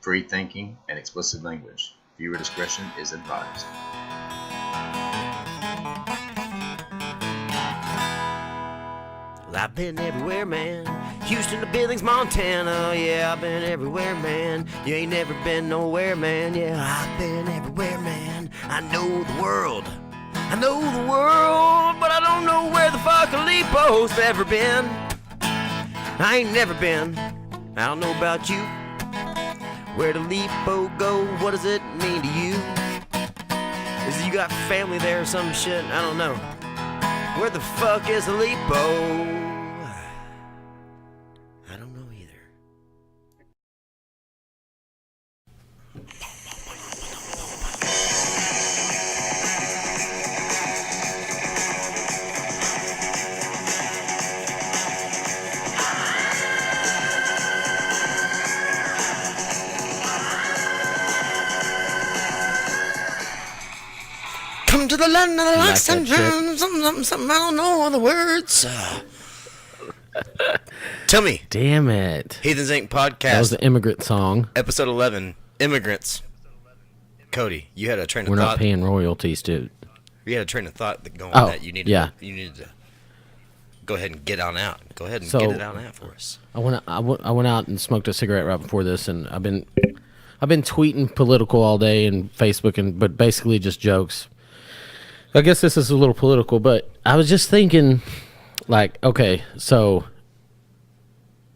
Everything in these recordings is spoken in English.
free thinking, and explicit language. Viewer discretion is advised. Well, I've been everywhere, man. Houston to Billings, Montana. Yeah, I've been everywhere, man. You ain't never been nowhere, man. Yeah, I've been everywhere, man. I know the world. I know the world, but I don't know where the fuck Aleppo's ever been. I ain't never been. I don't know about you. Where'd Aleppo go? What does it mean to you? Is it you got family there or some shit? I don't know. Where the fuck is Aleppo? I don't know either. Come to the land of the locks and something, I don't know all the words. Tell me. Damn it. Heathens Inc. That podcast, was the immigrant song. episode 11, Immigrants. Cody, you had a train of We're thought. not paying royalties, dude. You had a train of thought that going Oh, that you needed. yeah. You needed to go ahead and get on out. Go ahead and So- get it on out for us. I went out and smoked a cigarette right before this, and I've been tweeting political all day and Facebook, but basically just jokes. I guess this is a little political, but I was just thinking, like, okay, so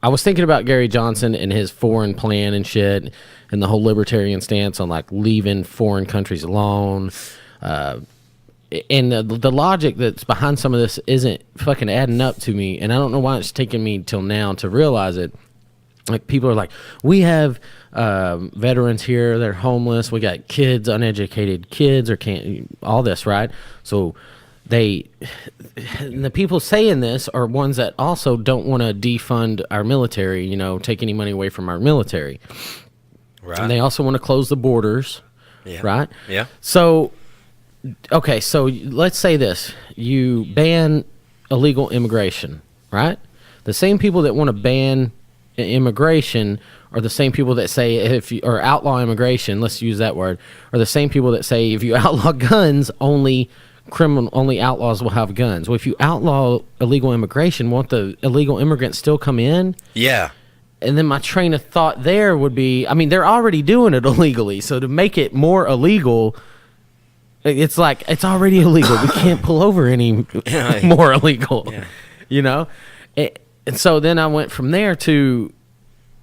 I was thinking about Gary Johnson and his foreign plan and shit, and the whole libertarian stance on like leaving foreign countries alone. And the logic that's behind some of this isn't fucking adding up to me, and I don't know why it's taken me till now to realize it. Like, people are like, we have veterans here, they're homeless, we got kids, uneducated kids, or can't, all this, right? So and the people saying this are ones that also don't want to defund our military, take any money away from our military. Right. And they also want to close the borders, Yeah. right? Yeah. So, okay, so let's say this. You ban illegal immigration, right? The same people that want to ban immigration are the same people that say or outlaw immigration, let's use that word, are the same people that say if you outlaw guns, only outlaws will have guns. Well, if you outlaw illegal immigration, won't the illegal immigrants still come in? Yeah. And then my train of thought there would be, I mean, they're already doing it illegally, so to make it more illegal, it's like, it's already illegal. We can't pull over any more illegal, And so then I went from there to,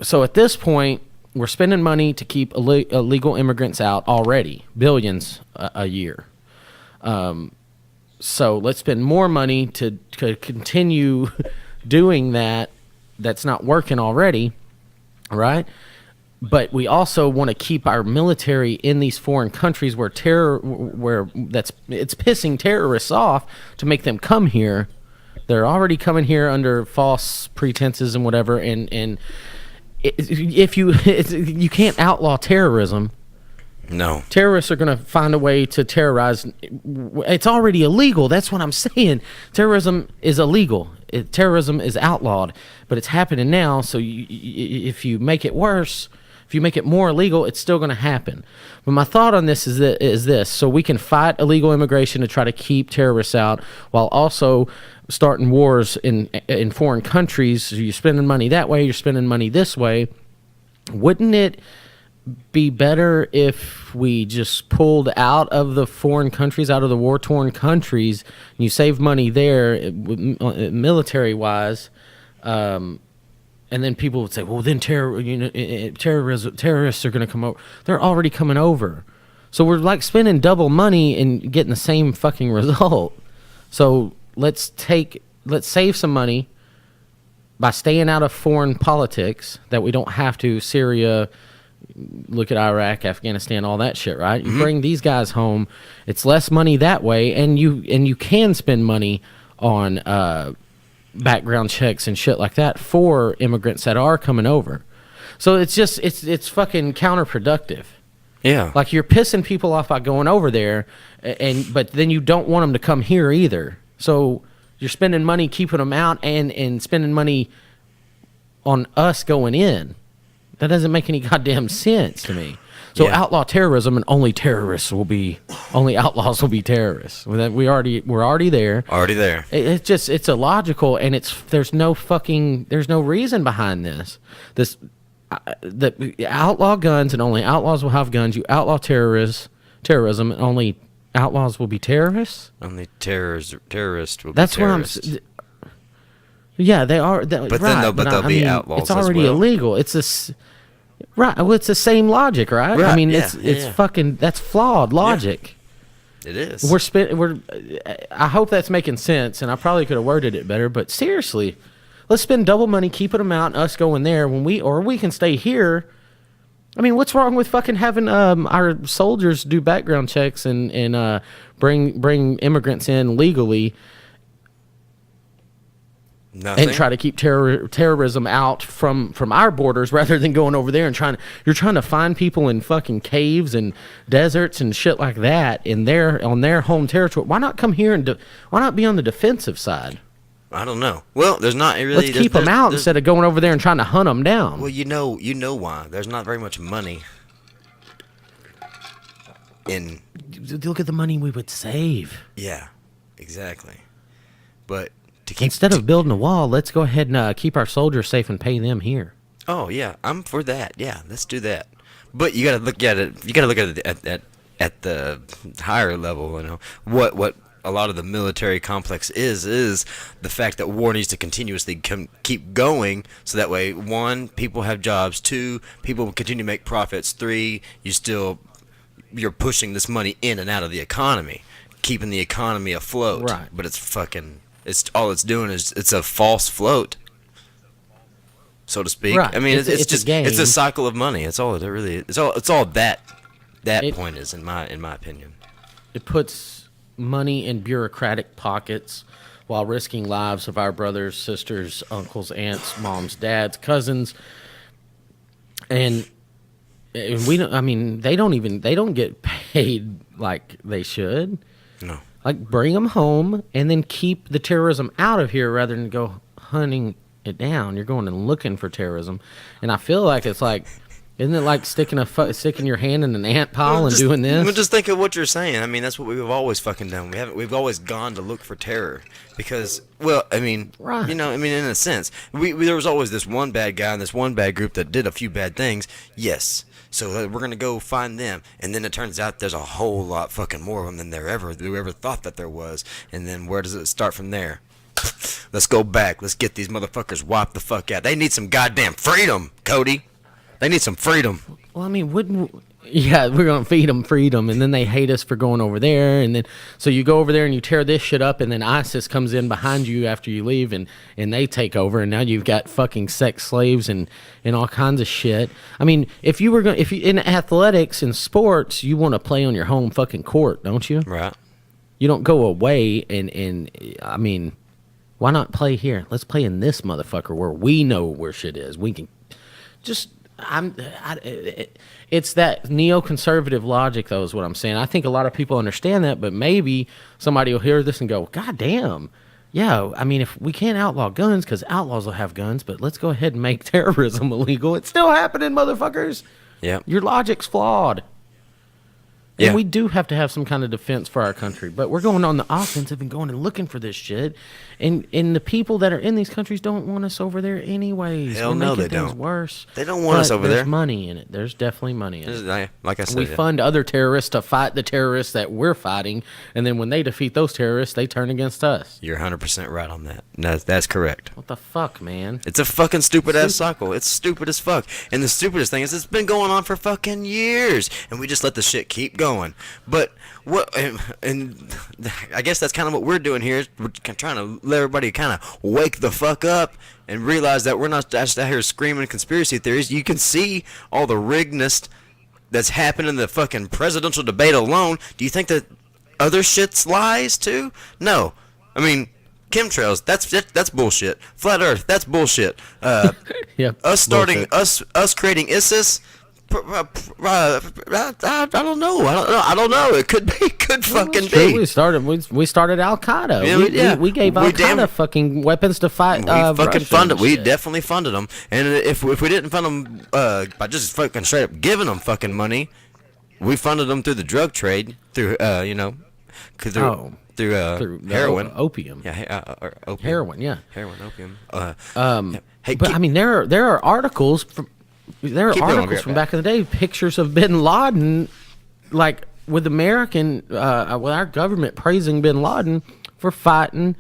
so at this point, we're spending money to keep illegal immigrants out already, billions a year. So let's spend more money to continue doing that. That's not working already, right? But we also want to keep our military in these foreign countries where it's pissing terrorists off to make them come here. They're already coming here under false pretenses and whatever, and you can't outlaw terrorism. No. Terrorists are going to find a way to terrorize. It's already illegal. That's what I'm saying. Terrorism is illegal. Terrorism is outlawed, but it's happening now. So if you make it worse, if you make it more illegal, it's still going to happen. But my thought on this is this. So we can fight illegal immigration to try to keep terrorists out while also starting wars in foreign countries. So you're spending money that way, you're spending money this way. Wouldn't it be better if we just pulled out of the foreign countries, out of the war-torn countries, and you save money there, military-wise, and then people would say, well, then terrorists are going to come over. They're already coming over. So we're like spending double money and getting the same fucking result. So let's save some money by staying out of foreign politics that we don't have to. Syria, look at Iraq, Afghanistan, all that shit, right? You bring these guys home, it's less money that way, and you can spend money on background checks and shit like that for immigrants that are coming over. So it's just it's fucking counterproductive. Yeah. Like, you're pissing people off by going over there, but then you don't want them to come here either. So you're spending money keeping them out and spending money on us going in. That doesn't make any goddamn sense to me. So outlaw terrorism, and only outlaws will be terrorists. We're already there. Already there. It's illogical, and there's no reason behind this. The outlaw guns, and only outlaws will have guns. You outlaw terrorism, and only outlaws will be terrorists. Only terrorists will be That's terrorists. what I'm. Yeah, they are. But right, then they'll be outlaws. It's already as well. illegal. Right. Well, it's the same logic, right? I mean, it's fucking. That's flawed logic. Yeah. It is. I hope that's making sense, and I probably could have worded it better. But seriously, let's spend double money keeping them out, and us going there we can stay here. I mean, what's wrong with fucking having our soldiers do background checks and bring immigrants in legally? Nothing. And try to keep terrorism out from our borders rather than going over there and you're trying to find people in fucking caves and deserts and shit like that on their home territory. Why not come here and why not be on the defensive side? I don't know. Well, there's not really. Let's keep them out instead of going over there and trying to hunt them down. Well, you know why. There's not very much money in. Look at the money we would save. Yeah, exactly. But instead of building a wall, let's go ahead and keep our soldiers safe and pay them here. Oh yeah, I'm for that. Yeah, let's do that. But you gotta look at it. You gotta look at it at the higher level. You know what a lot of the military complex is the fact that war needs to continuously keep going, so that way, 1, people have jobs, 2, people continue to make profits, 3, you're pushing this money in and out of the economy, keeping the economy afloat. Right. But it's all it's doing is it's a false float, so to speak. Right. I mean, it's just a game. It's a cycle of money. It's all it really. It's all that point is in my opinion. It puts money in bureaucratic pockets while risking lives of our brothers, sisters, uncles, aunts, moms, dads, cousins, and we don't. I mean, they don't get paid like they should. No. Like, bring them home and then keep the terrorism out of here rather than go hunting it down. You're going and looking for terrorism, and I feel like it's like. Isn't it like sticking your hand in an ant pile and doing this? Well, just think of what you're saying. I mean, that's what we've always fucking done. We've always gone to look for terror because, well, I mean, right. You know, I mean, in a sense, there was always this one bad guy and this one bad group that did a few bad things. Yes. So we're gonna go find them, and then it turns out there's a whole lot fucking more of them than there ever thought that there was. And then where does it start from there? Let's go back. Let's get these motherfuckers wiped the fuck out. They need some goddamn freedom, Cody. They need some freedom. Well, I mean, we're going to feed them freedom, and then they hate us for going over there, and then so you go over there and you tear this shit up, and then ISIS comes in behind you after you leave, and they take over, and now you've got fucking sex slaves and all kinds of shit. I mean, if you in athletics and sports, you want to play on your home fucking court, don't you? Right. You don't go away and I mean, why not play here? Let's play in this motherfucker where we know where shit is. We can just. It's that neoconservative logic, though, is what I'm saying. I think a lot of people understand that, but maybe somebody will hear this and go, God damn. Yeah, I mean, if we can't outlaw guns because outlaws will have guns, but let's go ahead and make terrorism illegal. It's still happening, motherfuckers. Yeah. Your logic's flawed. Yeah. And we do have to have some kind of defense for our country, but we're going on the offensive and going and looking for this shit. And the people that are in these countries don't want us over there anyways. Hell no, they things don't. Worse. They don't want us over there. There's money in it. There's definitely money in it. Like I said, we fund other terrorists to fight the terrorists that we're fighting, and then when they defeat those terrorists, they turn against us. You're 100% right on that. That's correct. What the fuck, man? It's a fucking stupid-ass cycle. It's stupid as fuck. And the stupidest thing is it's been going on for fucking years, and we just let the shit keep going. But what, and I guess that's kind of what we're doing here. Is we're trying to let everybody kind of wake the fuck up and realize that we're not just out here screaming conspiracy theories. You can see all the riggedness that's happened in the fucking presidential debate alone. Do you think that other shit's lies too? No. I mean, chemtrails, that's bullshit. Flat Earth, that's bullshit. Yep, us creating ISIS, I don't know. I don't know. It could be. Could fucking be. We started Al Qaeda. Yeah, we gave Al Qaeda fucking weapons to fight. We fucking Russia funded. We shit. definitely funded them. And if we didn't fund them by just fucking straight up giving them fucking money, we funded them through the drug trade, through through heroin, opium. Yeah, opium. Heroin. Yeah, heroin, opium. Hey, but I mean, there are articles from back in the day, pictures of Bin Laden, like with with our government praising Bin Laden for fighting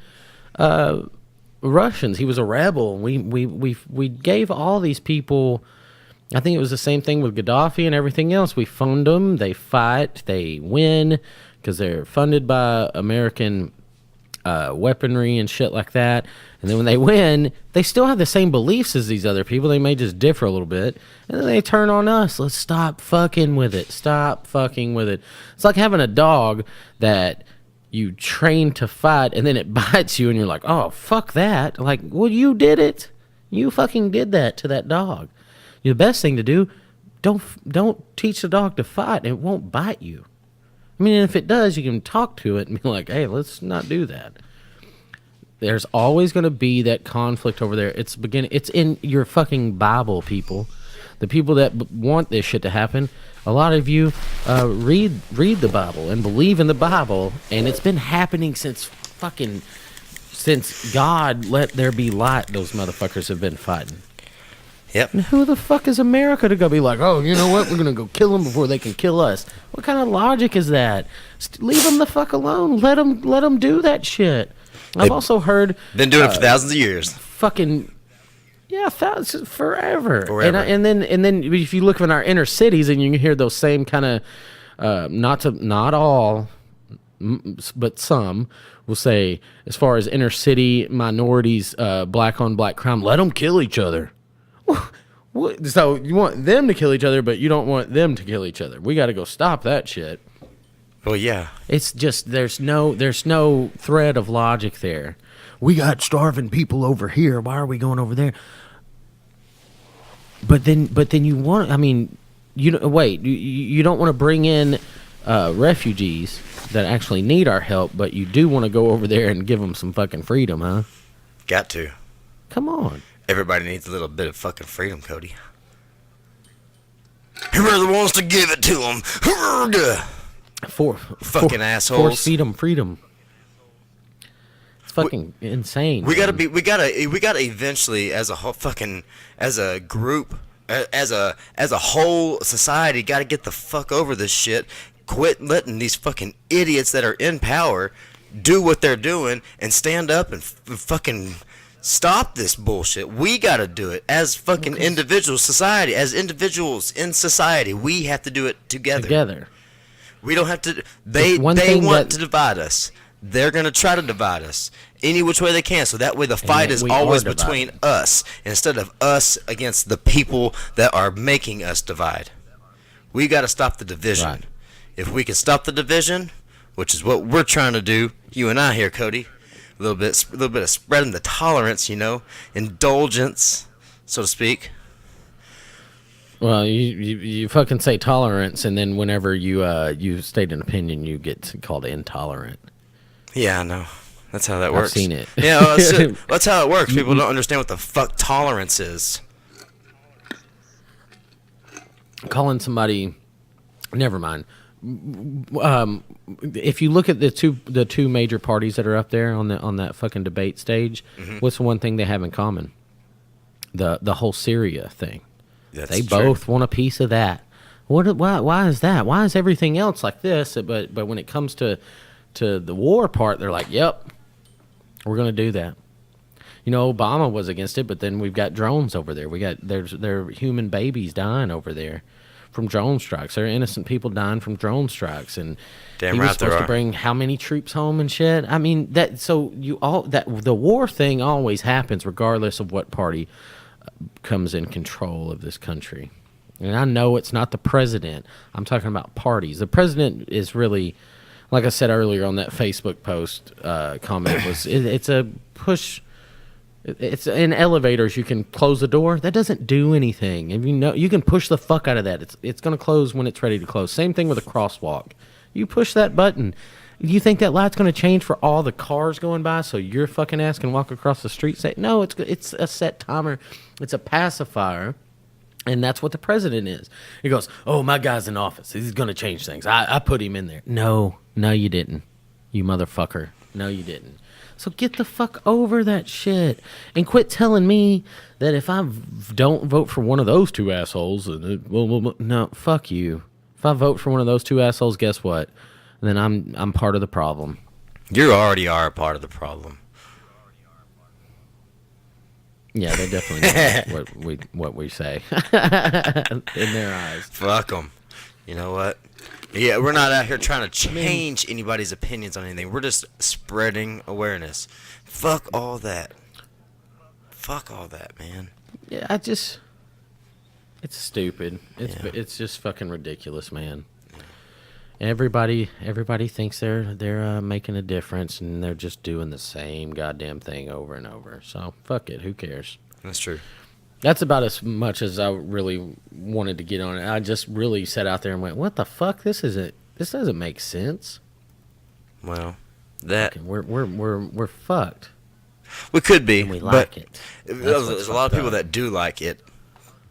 Russians. He was a rebel. We gave all these people. I think it was the same thing with Gaddafi and everything else. We fund them. They fight. They win because they're funded by American weaponry and shit like that. And then when they win, they still have the same beliefs as these other people. They may just differ a little bit. And then they turn on us. Let's stop fucking with it. Stop fucking with it. It's like having a dog that you train to fight and then it bites you and you're like, oh, fuck that. Like, well, you did it. You fucking did that to that dog. The best thing to do, don't teach the dog to fight. It won't bite you. I mean, if it does, you can talk to it and be like, hey, let's not do that. There's always going to be that conflict over there. It's in your fucking Bible, people. The people that want this shit to happen, a lot of you read the Bible and believe in the Bible, and it's been happening since God let there be light. Those motherfuckers have been fighting. Yep. And who the fuck is America to go be like, oh, you know what? We're going to go kill them before they can kill us. What kind of logic is that? Leave them the fuck alone. Let them do that shit. I've also heard... Been doing it for thousands of years. Fucking... Yeah, thousands, forever. And then if you look in our inner cities and you can hear those same kind of... not all, but some will say, as far as inner city minorities, black on black crime, let them kill each other. So you want them to kill each other, but you don't want them to kill each other. We got to go stop that shit. Well, yeah. It's just there's no thread of logic there. We got starving people over here. Why are we going over there? But then you want. I mean, you don't want to bring in refugees that actually need our help, but you do want to go over there and give them some fucking freedom, huh? Got to. Come on. Everybody needs a little bit of fucking freedom, Cody. Whoever wants to give it to them. Fucking assholes. Force freedom. It's fucking insane. We gotta eventually, as a whole fucking, as a group, as a whole society, gotta get the fuck over this shit. Quit letting these fucking idiots that are in power do what they're doing and stand up and fucking stop this bullshit. We gotta do it as fucking individual society, as individuals in society. We have to do it together. We don't have to. They want to divide us. They're gonna try to divide us any which way they can. So that way the fight is always between us instead of us against the people that are making us divide. We gotta stop the division. Right. If we can stop the division, which is what we're trying to do, you and I here, Cody. A little bit of spreading the tolerance, indulgence, so to speak. Well, you fucking say tolerance, and then whenever you state an opinion, you get called intolerant. Yeah, I know. That's how that works. I've seen it. Yeah, that's how it works. People don't understand what the fuck tolerance is. Calling somebody, never mind. If you look at the two major parties that are up there on that fucking debate stage, what's the one thing they have in common? The whole Syria thing. They both want a piece of that. Why is that? Why is everything else like this? But when it comes to the war part, they're like, yep, we're going to do that. Obama was against it, but then we've got drones over there. There are human babies dying over there from drone strikes. There are innocent people dying from drone strikes, and he was supposed to bring how many troops home and shit. I mean, the war thing always happens regardless of what party comes in control of this country. And I know it's not the president. I'm talking about parties. The president is really, like I said earlier on that Facebook post comment, it's a push It's in elevators. You can close the door. That doesn't do anything. If you know, you can push the fuck out of that. It's going to close when it's ready to close. Same thing with a crosswalk. You push that button. You think that light's going to change for all the cars going by, so your fucking ass can walk across the street? Say no. It's a set timer. It's a pacifier, and that's what the president is. He goes, "Oh, my guy's in office. He's going to change things. I put him in there." No, you didn't. You motherfucker. No, you didn't. So get the fuck over that shit and quit telling me that if I don't vote for one of those two assholes, no, fuck you. If I vote for one of those two assholes, guess what? Then I'm part of the problem. You already are a part of the problem. Yeah, they definitely know what we say in their eyes. Fuck them. You know what? Yeah, we're not out here trying to change anybody's opinions on anything. We're just spreading awareness. Fuck all that. Fuck all that, man. Yeah, it's stupid. It's just fucking ridiculous, man. Everybody thinks they're making a difference, and they're just doing the same goddamn thing over and over. So fuck it. Who cares? That's true. That's about as much as I really wanted to get on it. I just really sat out there and went, "What the fuck? This doesn't make sense." Well, we're fucked. We could be, and we like it. There's a lot of people that do like it.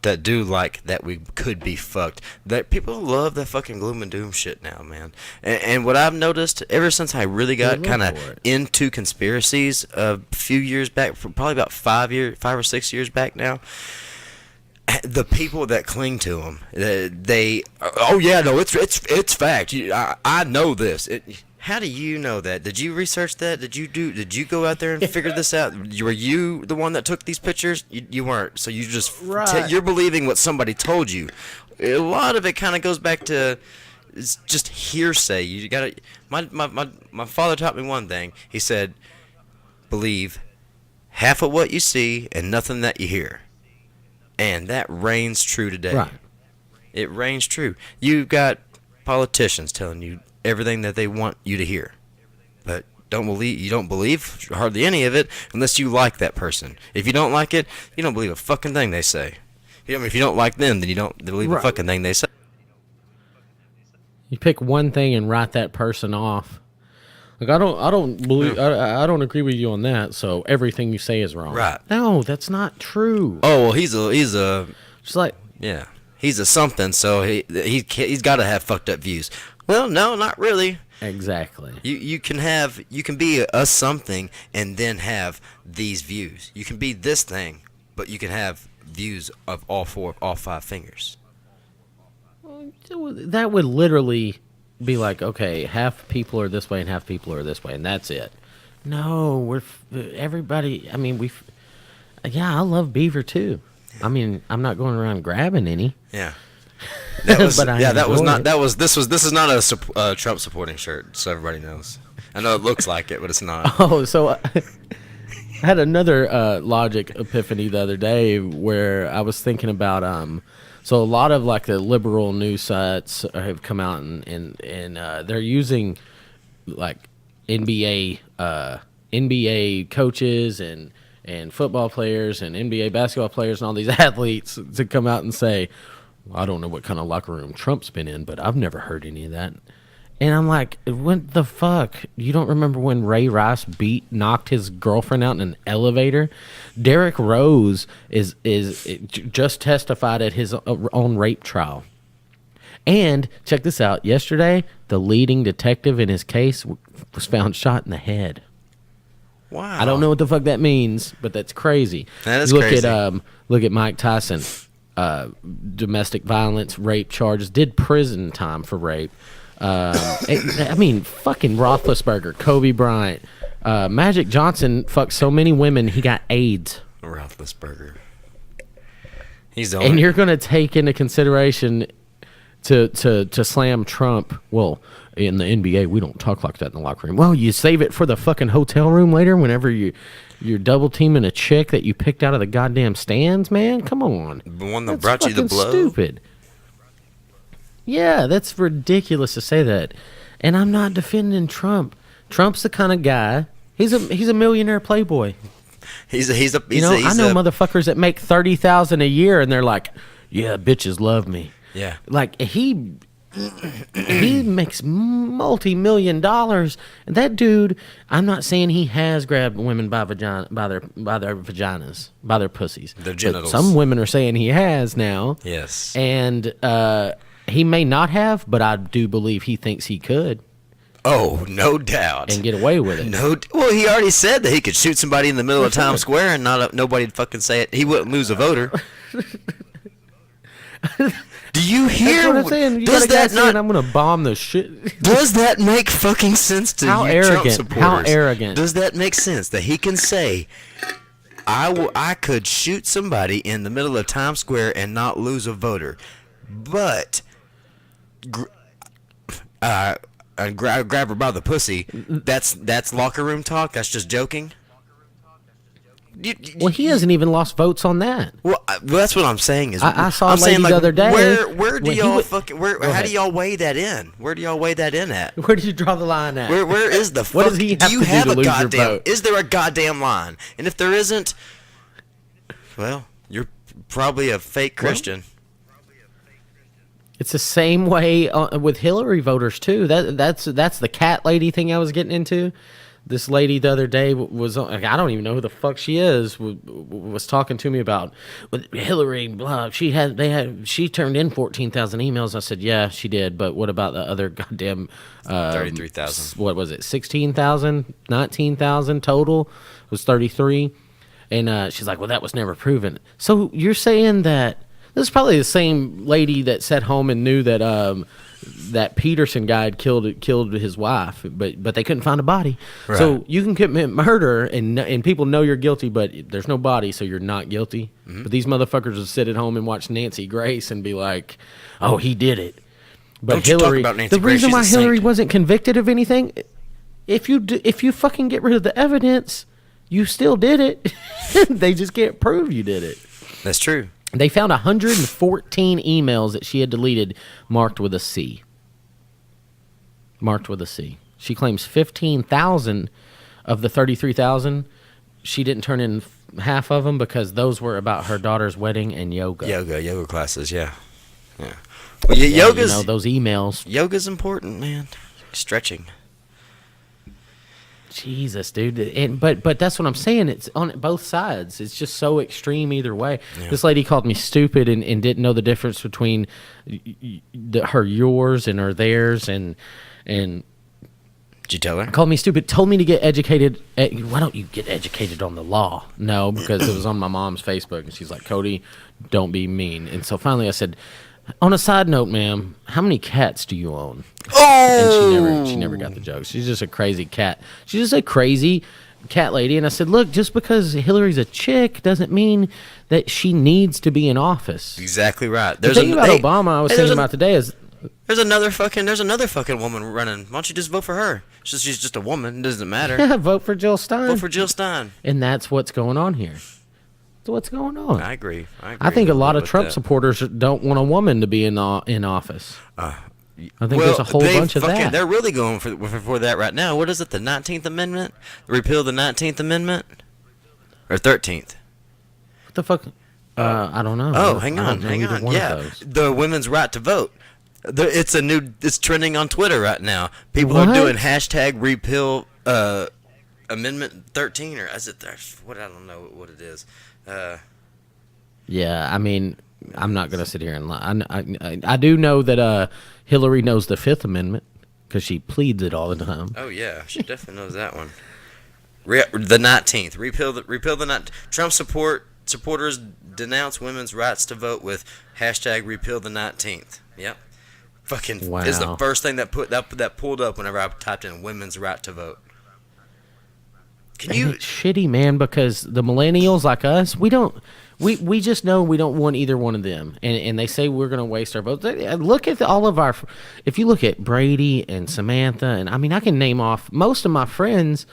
That do like that we could be fucked. That people love that fucking gloom and doom shit now, man. And what I've noticed ever since I really got kind of into conspiracies a few years back, probably about 5 or 6 years back now, the people that cling to them, it's fact. I know this. How do you know that? Did you research that? Did you go out there and figure this out? Were you the one that took these pictures? You weren't. So you just you're believing what somebody told you. A lot of it kind of goes back to it's just hearsay. You got to my father taught me one thing. He said, "Believe half of what you see and nothing that you hear." And that reigns true today. Right. It reigns true. You got politicians telling you everything that they want you to hear, but you don't believe hardly any of it unless you like that person. If you don't like it, you don't believe a fucking thing they say. If you don't like them, then you don't believe a fucking thing they say. You pick one thing and write that person off. Like I don't believe I don't agree with you on that. So everything you say is wrong. Right? No, that's not true. Oh well, he's a just like yeah, he's a something. So he's got to have fucked up views. Well, no, not really. Exactly. You can be a something and then have these views. You can be this thing, but you can have views of all five fingers. That would literally be like, okay, half people are this way and half people are this way, and that's it. No, everybody. I mean, I love beaver too. I mean, I'm not going around grabbing any. Yeah. This is not a Trump supporting shirt, so everybody knows. I know it looks like it, but it's not. Oh, so I had another logic epiphany the other day where I was thinking about so a lot of like the liberal news sites have come out and they're using like NBA coaches and football players and NBA basketball players and all these athletes to come out and say, I don't know what kind of locker room Trump's been in, but I've never heard any of that. And I'm like, what the fuck? You don't remember when Ray Rice knocked his girlfriend out in an elevator? Derrick Rose is just testified at his own rape trial. And check this out. Yesterday, the leading detective in his case was found shot in the head. Wow. I don't know what the fuck that means, but that's crazy. That is crazy. Look at Mike Tyson. Domestic violence, rape charges, did prison time for rape. I mean, fucking Roethlisberger, Kobe Bryant, Magic Johnson fucked so many women he got AIDS. Roethlisberger. He's and you're going to take into consideration to slam Trump. Well, in the NBA, we don't talk like that in the locker room. Well, you save it for the fucking hotel room later whenever you're double teaming a chick that you picked out of the goddamn stands, man. Come on. The one that brought you the blow. Stupid. Yeah, that's ridiculous to say that. And I'm not defending Trump. Trump's the kind of guy. He's a millionaire playboy. He's a I know motherfuckers that make $30,000 a year, and they're like, "Yeah, bitches love me." Yeah. Like he makes multi-million dollars, and that dude. I'm not saying he has grabbed women by their vaginas, by their pussies, their genitals. But some women are saying he has now. Yes. And he may not have, but I do believe he thinks he could. Oh, no doubt. And get away with it. Well, he already said that he could shoot somebody in the middle of Times Square and nobody'd fucking say it. He wouldn't lose a voter. Do you hear? That's what I'm saying. You does that not? I'm gonna bomb the shit. Does that make fucking sense to How you, arrogant? Trump supporters? How arrogant? Does that make sense that he can say, I could shoot somebody in the middle of Times Square and not lose a voter, but grab her by the pussy? That's locker room talk. That's just joking. Well, he hasn't even lost votes on that. Well, that's what I'm saying. Is I saw I'm a lady saying, like, the other day. Where do y'all how do y'all weigh that in? Where do y'all weigh that in at? Where do you draw the line at? Where is the fuck? What does he have do you to do have to a lose your goddamn? vote? Is there a goddamn line? And if there isn't, well, you're probably a fake Christian. It's the same way with Hillary voters too. That's the cat lady thing I was getting into. This lady the other day was I don't even know who the fuck she is. Was talking to me about Hillary. Blah. She turned in 14,000 emails. I said, yeah, she did. But what about the other goddamn 33,000? What was it? 16,000, 19,000 total was 33. And she's like, well, that was never proven. So you're saying that this is probably the same lady that sat home and knew that that Peterson guy had killed his wife, but they couldn't find a body. Right. So you can commit murder and people know you're guilty, but there's no body, so you're not guilty. Mm-hmm. But these motherfuckers will sit at home and watch Nancy Grace and be like, "Oh, he did it." But Don't Hillary, you talk about Nancy the Grace, reason why she's a Hillary saint. wasn't convicted of anything, if you fucking get rid of the evidence, you still did it. They just can't prove you did it. That's true. They found 114 emails that she had deleted marked with a C. Marked with a C. She claims 15,000 of the 33,000. She didn't turn in half of them because those were about her daughter's wedding and yoga. Yoga classes, yeah. Well, yoga's, those emails. Yoga's important, man. Stretching. Jesus, dude. But that's what I'm saying. It's on both sides. It's just so extreme either way. Yeah. This lady called me stupid and didn't know the difference between her yours and her theirs. And did you tell her? Called me stupid. Told me to get educated. Why don't you get educated on the law? No, because it was on my mom's Facebook. And she's like, Cody, don't be mean. And so finally I said, on a side note, ma'am, how many cats do you own? Oh! And she never got the joke. She's just a crazy cat. She's just a crazy cat lady. And I said, look, just because Hillary's a chick doesn't mean that she needs to be in office. Exactly right. The thing about Obama I was thinking about today is there's another fucking woman running. Why don't you just vote for her? She's just a woman. It doesn't matter. Yeah, vote for Jill Stein. Vote for Jill Stein. And that's what's going on here. That's what's going on. I agree. I think a lot of Trump supporters don't want a woman to be in office. I think there's a whole bunch of that. They're really going for that right now. What is it, the 19th Amendment? Repeal the 19th Amendment? Or 13th? What the fuck? I don't know. Oh, hang on. Yeah, the women's right to vote. It's trending on Twitter right now. People are doing hashtag repeal Amendment 13, or is it what? I don't know what it is. Yeah, I mean, I'm not gonna sit here and lie. I do know that Hillary knows the Fifth Amendment because she pleads it all the time. Oh yeah, she definitely knows that one. The 19th, repeal the 19th. Trump supporters denounce women's rights to vote with hashtag repeal the 19th. Yep, fucking wow. Is the first thing that pulled up whenever I typed in women's right to vote. It's shitty, man, because the millennials like us, we just know we don't want either one of them, and they say we're going to waste our votes. Look at all of our, if you look at Brady and Samantha, and I mean I can name off most of my friends.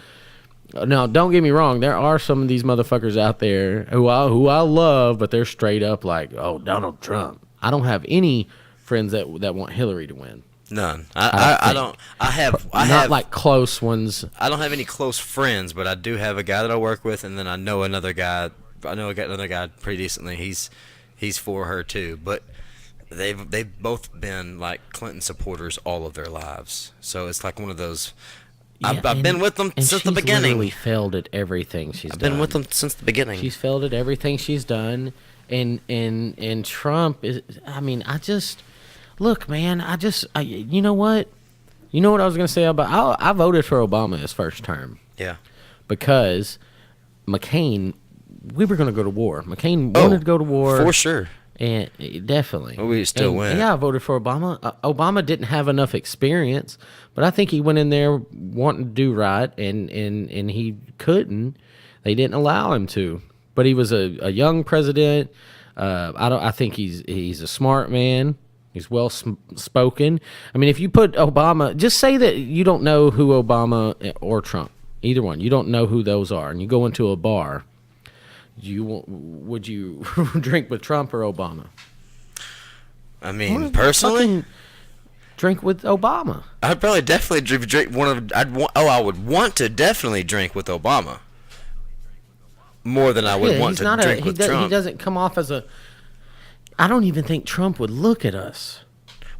Now, don't get me wrong, there are some of these motherfuckers out there who I love, but they're straight up like, oh, Donald Trump. I don't have any friends that want Hillary to win. None. I I don't. I have like close ones. I don't have any close friends, but I do have a guy that I work with, and then I know another guy. I know another guy pretty decently. He's for her too, but they've both been like Clinton supporters all of their lives. So it's like one of those. I've been with them since the beginning. She's literally failed at everything she's done. I've been with them since the beginning. She's failed at everything she's done, and Trump is. I mean, look, man. You know what? You know what I was gonna say about? I voted for Obama his first term. Yeah. Because McCain, we were gonna go to war. McCain wanted to go to war for sure. And definitely. Well, we still went. Yeah, I voted for Obama. Obama didn't have enough experience, but I think he went in there wanting to do right, and he couldn't. They didn't allow him to. But he was a young president. I think he's a smart man. He's well spoken. I mean, if you put Obama, just say that you don't know who Obama or Trump, either one. You don't know who those are, and you go into a bar. Would you drink with Trump or Obama? I mean, personally, drink with Obama. I'd probably definitely drink one of. I would want to definitely drink with Obama more than I would want to drink with Trump. He doesn't come off as a. I don't even think Trump would look at us.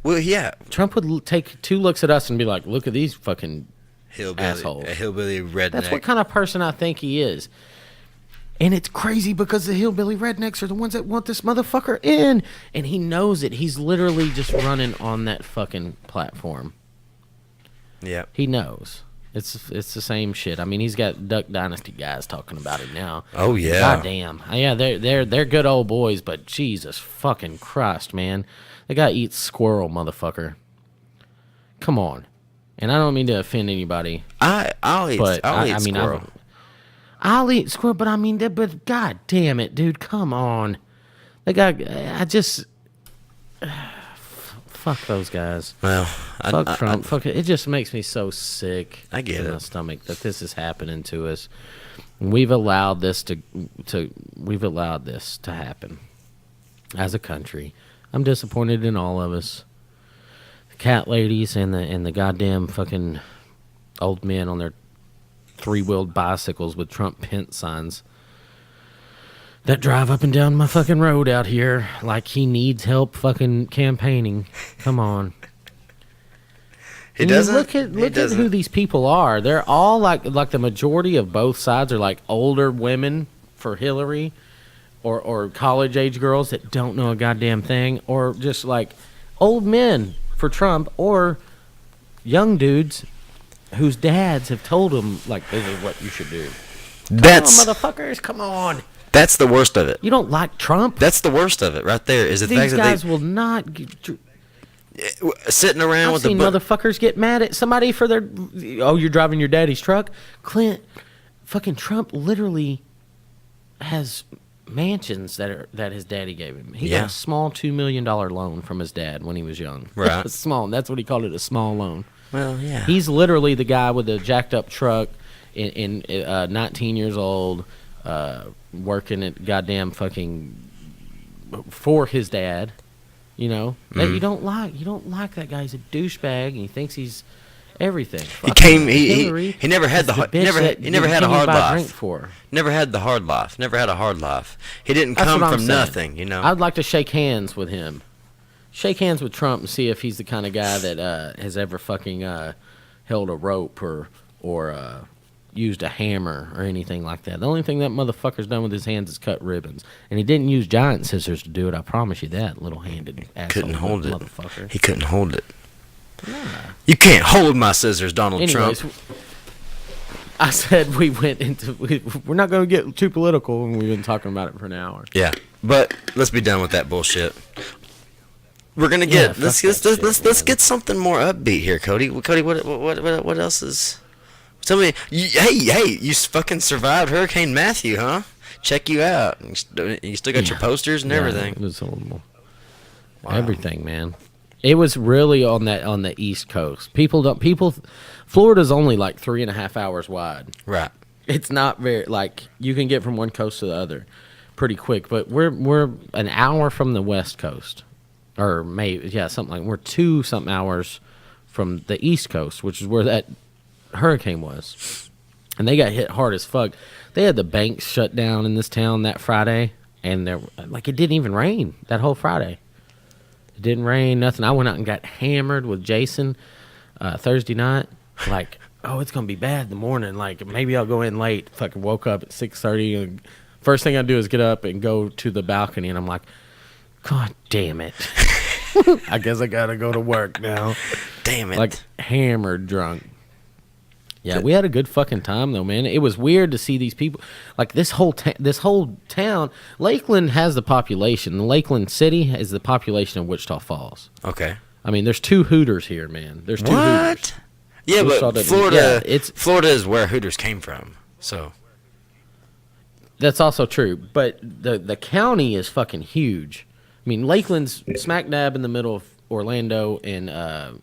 Well, yeah, Trump would take 2 looks at us and be like, "Look at these fucking assholes." A hillbilly redneck. That's what kind of person I think he is. And it's crazy because the hillbilly rednecks are the ones that want this motherfucker in. And he knows it. He's literally just running on that fucking platform. Yeah. He knows. It's the same shit. I mean, he's got Duck Dynasty guys talking about it now. Oh, yeah. Goddamn. Yeah, they're good old boys, but Jesus fucking Christ, man. The guy eats squirrel, motherfucker. Come on. And I don't mean to offend anybody. I'll eat squirrel. I'll eat squirrel, but I mean, but god damn it, dude, come on. Fuck those guys. Well, fuck Trump. Fuck it. It just makes me so sick. I get it. In my stomach that this is happening to us. We've allowed this to happen as a country. I'm disappointed in all of us. The cat ladies and the goddamn fucking old men on their 3-wheeled bicycles with Trump Pence signs that drive up and down my fucking road out here like he needs help fucking campaigning. Come on. He doesn't. Look at who these people are. They're all like the majority of both sides are like older women for Hillary or college age girls that don't know a goddamn thing, or just like old men for Trump, or young dudes whose dads have told them, like, this is what you should do. Come on, motherfuckers, come on. That's the worst of it. You don't like Trump? That's the worst of it right there. Is the These fact that guys will not... sitting around I've with seen motherfuckers get mad at somebody for their... Oh, you're driving your daddy's truck? Fucking Trump literally has mansions that his daddy gave him. He got a small $2 million loan from his dad when he was young. Right. Small. That's what he called it, a small loan. Well, yeah. He's literally the guy with the jacked up truck, 19 years old, working at goddamn fucking for his dad. You know that you don't like. You don't like that guy. He's a douchebag, and he thinks he's everything. He never had the never had a hard life. Never had the hard life. Never had a hard life. He didn't come from nothing. You know. I'd like to shake hands with him. Shake hands with Trump and see if he's the kind of guy that has ever fucking held a rope or used a hammer or anything like that. The only thing that motherfucker's done with his hands is cut ribbons. And he didn't use giant scissors to do it, I promise you that, little-handed asshole. Couldn't hold it. Motherfucker. He couldn't hold it. Nah. You can't hold my scissors, Donald Trump. I said we're not going to get too political, and we've been talking about it for an hour. Yeah, but let's be done with that bullshit. We're gonna get let's get something more upbeat here, Cody. Cody, what else is? Tell me, hey, you fucking survived Hurricane Matthew, huh? Check you out. You still got your posters and everything. It was horrible. Wow. Everything, man. It was really on the East Coast. Florida's only like 3.5 hours wide. Right. It's not very like you can get from one coast to the other pretty quick, but we're an hour from the West Coast. Or maybe, something like we're 2-something hours from the East Coast, which is where that hurricane was. And they got hit hard as fuck. They had the banks shut down in this town that Friday, and it didn't even rain that whole Friday. It didn't rain, nothing. I went out and got hammered with Jason Thursday night. Like, oh, it's gonna be bad in the morning. Like, maybe I'll go in late. Fucking woke up at 6:30, and first thing I do is get up and go to the balcony, and I'm like, God damn it! I guess I gotta go to work now. Damn it! Like hammered drunk. Yeah, we had a good fucking time though, man. It was weird to see these people. Like this whole town. Lakeland has the population. The Lakeland City is the population of Wichita Falls. Okay. I mean, there's 2 Hooters here, man. There's 2 What? Hooters. Yeah, Wichita but Florida, yeah, Florida is where Hooters came from. So that's also true. But the county is fucking huge. I mean, Lakeland's smack dab in the middle of Orlando and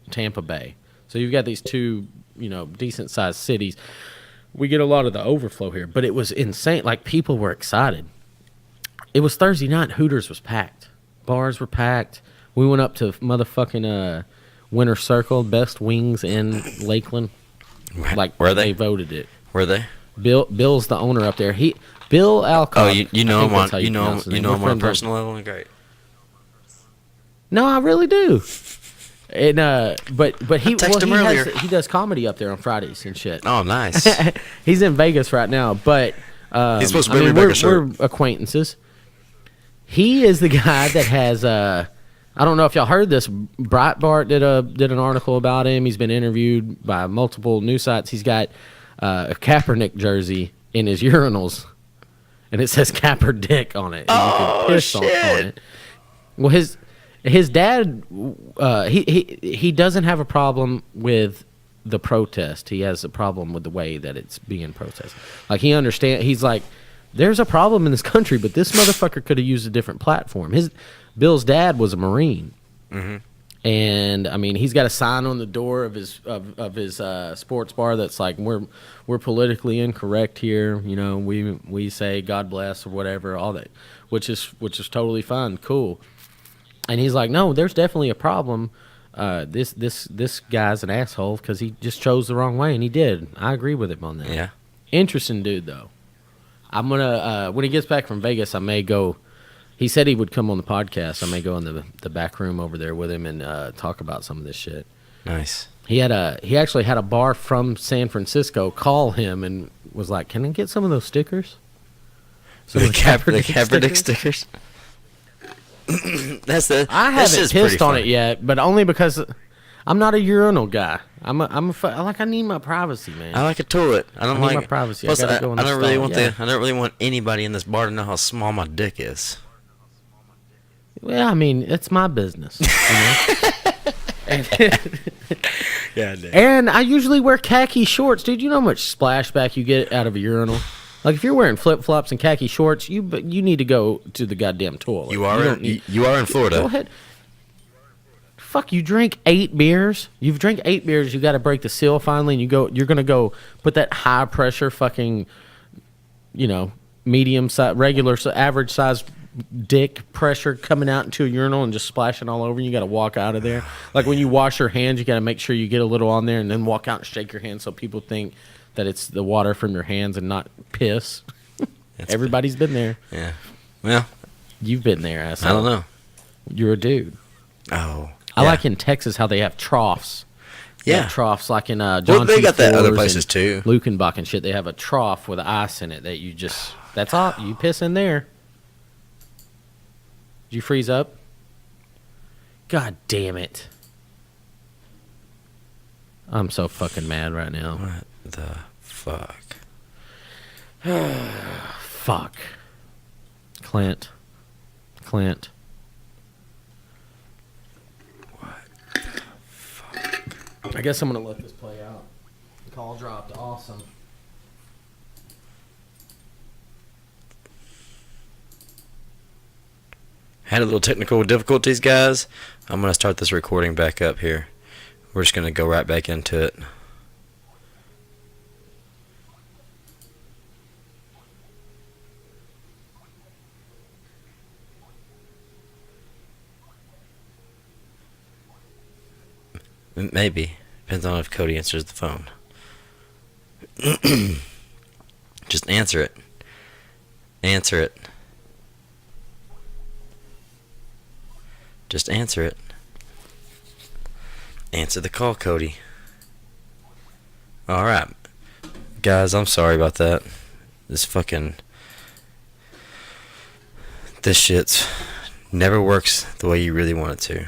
Tampa Bay. So you've got these 2, decent sized cities. We get a lot of the overflow here, but it was insane. Like, people were excited. It was Thursday night. Hooters was packed. Bars were packed. We went up to motherfucking Winter Circle, best wings in Lakeland. Like, were they? They voted it. Were they? Bill's the owner up there. Bill Alcott. Oh, you know him on a personal level. Great. No, I really do. And but he he does comedy up there on Fridays and shit. Oh, nice. He's in Vegas right now, but he's supposed to be we're acquaintances. He is the guy that has I don't know if y'all heard this. Breitbart did an article about him. He's been interviewed by multiple news sites. He's got a Kaepernick jersey in his urinals, and it says Kaeper Dick on it. And you can piss on it. Well, his dad, he doesn't have a problem with the protest. He has a problem with the way that it's being protested. Like, he understands. He's like, there's a problem in this country, but this motherfucker could have used a different platform. Bill's dad was a Marine, and I mean, he's got a sign on the door of his sports bar that's like, we're politically incorrect here. We say God bless or whatever, all that, which is totally fine, cool. And he's like, no, there's definitely a problem. This guy's an asshole because he just chose the wrong way, and he did. I agree with him on that. Yeah. Interesting dude, though. I'm gonna when he gets back from Vegas, I may go. He said he would come on the podcast. I may go in the back room over there with him and talk about some of this shit. Nice. He actually had a bar from San Francisco call him and was like, "Can I get some of those stickers?" The Kaepernick stickers. I haven't pissed on it yet, but only because I'm not a urinal guy. I need my privacy, man. I like a toilet. I don't like my privacy. Plus, I gotta go in I the don't really stall. want I don't really want anybody in this bar to know how small my dick is. Well, I mean, it's my business. Yeah, and I usually wear khaki shorts, dude. You know how much splashback you get out of a urinal? Like, if you're wearing flip-flops and khaki shorts, you need to go to the goddamn toilet. You are in Florida. Go ahead. Fuck, you drink 8 beers. You've drank 8 beers. You got to break the seal finally, and you're gonna go put that high pressure fucking, medium size, regular, average size dick pressure coming out into a urinal and just splashing all over. You got to walk out of there. Like, when you wash your hands, you got to make sure you get a little on there, and then walk out and shake your hands so people think that it's the water from your hands and not piss. Everybody's been there. Yeah. Well, you've been there, asshole. I don't know. You're a dude. Oh. I like in Texas how they have troughs. Yeah. Troughs like in John Well, they T. got that other Ford's places and too. Lukenbach and shit. They have a trough with ice in it that you just, that's all. You piss in there. Did you freeze up? God damn it. I'm so fucking mad right now. What the fuck? Fuck. Clint. What the fuck? I guess I'm going to let this play out. The call dropped. Awesome. Had a little technical difficulties, guys. I'm going to start this recording back up here. We're just going to go right back into it. Maybe. Depends on if Cody answers the phone. Just answer it. Answer it. Just answer it. Answer the call, Cody. Alright. Guys, I'm sorry about that. This shit's never works the way you really want it to.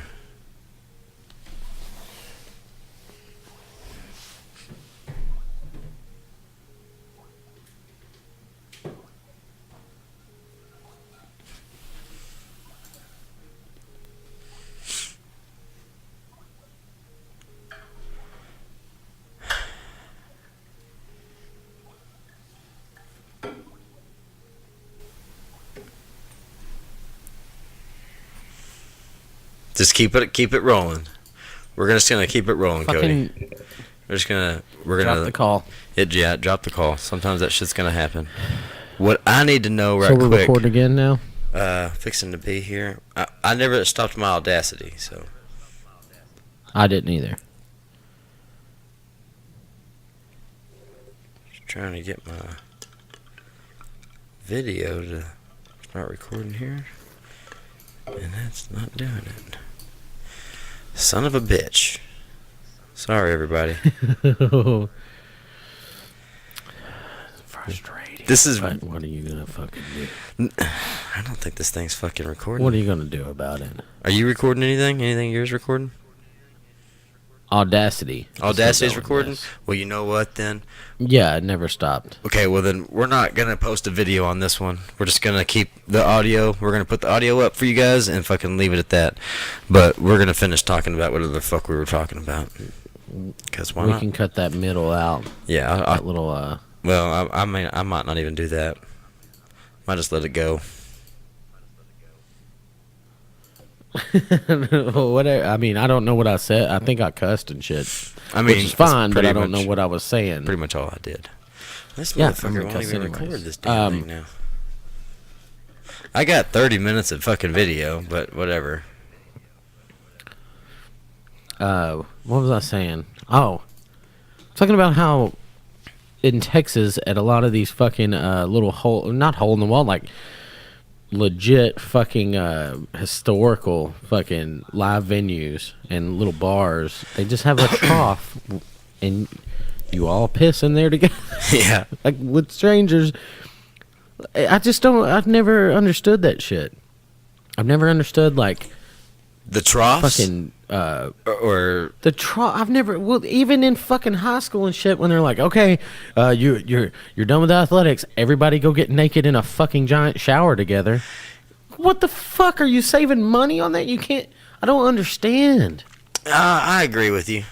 Just keep it rolling. We're just gonna keep it rolling, Cody. We're gonna drop the call. Drop the call. Sometimes that shit's gonna happen. What I need to know So we're recording again now? Fixing to be here. I never stopped my Audacity, so. I didn't either. Just trying to get my video to start recording here. And that's not doing it. Son of a bitch. Sorry, everybody. Frustrating. This is. But what are you gonna fucking do? I don't think this thing's fucking recording. What are you gonna do about it? Are you recording anything? Anything yours recording? Audacity. Audacity's recording? Yes. Well, you know what then? Yeah, it never stopped. Okay, well then we're not gonna post a video on this one. We're just gonna keep the audio. We're gonna put the audio up for you guys and fucking leave it at that. But we're gonna finish talking about whatever the fuck we were talking about. Cause why we not? can cut that middle out. Yeah, that little. Well, I mean, I might not even do that. Might just let it go. Whatever. I mean, I don't know what I said. I think I cussed and shit. I mean, which is fine, but I don't know what I was saying. Pretty much all I did. This yeah, motherfucker won't even record this damn thing now. I got 30 minutes of fucking video, but whatever. What was I saying? Oh, talking about how in Texas at a lot of these fucking little not hole in the wall, like legit fucking historical fucking live venues and little bars, they just have a trough and you all piss in there together. Yeah. Like with strangers. I've never understood that shit. I've never understood like the troughs fucking or the trough. I've never, well, even in fucking high school and shit, when they're like, okay, you're done with athletics, everybody go get naked in a fucking giant shower together. What the fuck, are you saving money on that? You can't. I don't understand. I agree with you.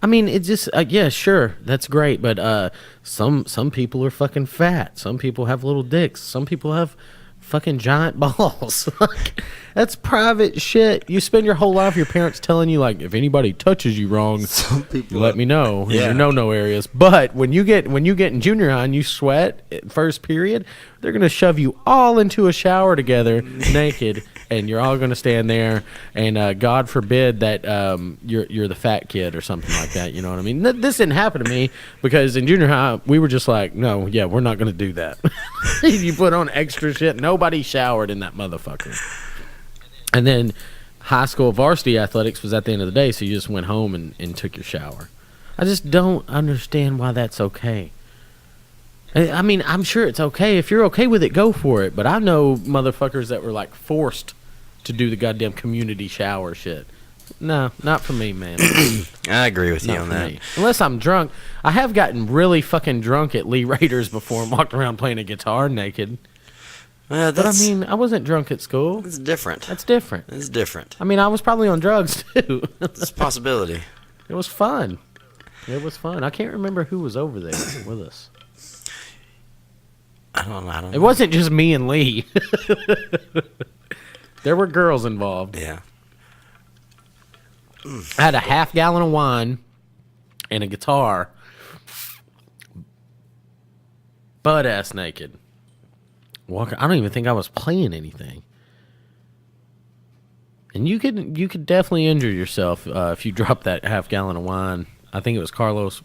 I mean, it just yeah, sure, that's great, but some people are fucking fat. Some people have little dicks. Some people have fucking giant balls. Like, that's private shit. You spend your whole life your parents telling you, like, if anybody touches you wrong, you let me know in your no areas. But when you get in junior high and you sweat at first period, they're gonna shove you all into a shower together naked, and you're all gonna stand there, and God forbid that you're the fat kid or something like that. You know what I mean? This didn't happen to me because in junior high we were just like, no, yeah, we're not gonna do that. You put on extra shit. Nobody showered in that motherfucker. And then high school varsity athletics was at the end of the day, so you just went home and took your shower. I just don't understand why that's okay. I mean, I'm sure it's okay. If you're okay with it, go for it. But I know motherfuckers that were like forced to do the goddamn community shower shit. No, not for me, man. I agree with you on that. Me. Unless I'm drunk. I have gotten really fucking drunk at Lee Raiders before and walked around playing a guitar naked. But I mean, I wasn't drunk at school. It's different. That's different. It's different. I mean, I was probably on drugs too. It's a possibility. It was fun. It was fun. I can't remember who was over there with us. I don't know. It wasn't just me and Lee. There were girls involved. Yeah. I had a half gallon of wine and a guitar, butt ass naked. I don't even think I was playing anything. And you could definitely injure yourself if you drop that half gallon of wine. I think it was Carlos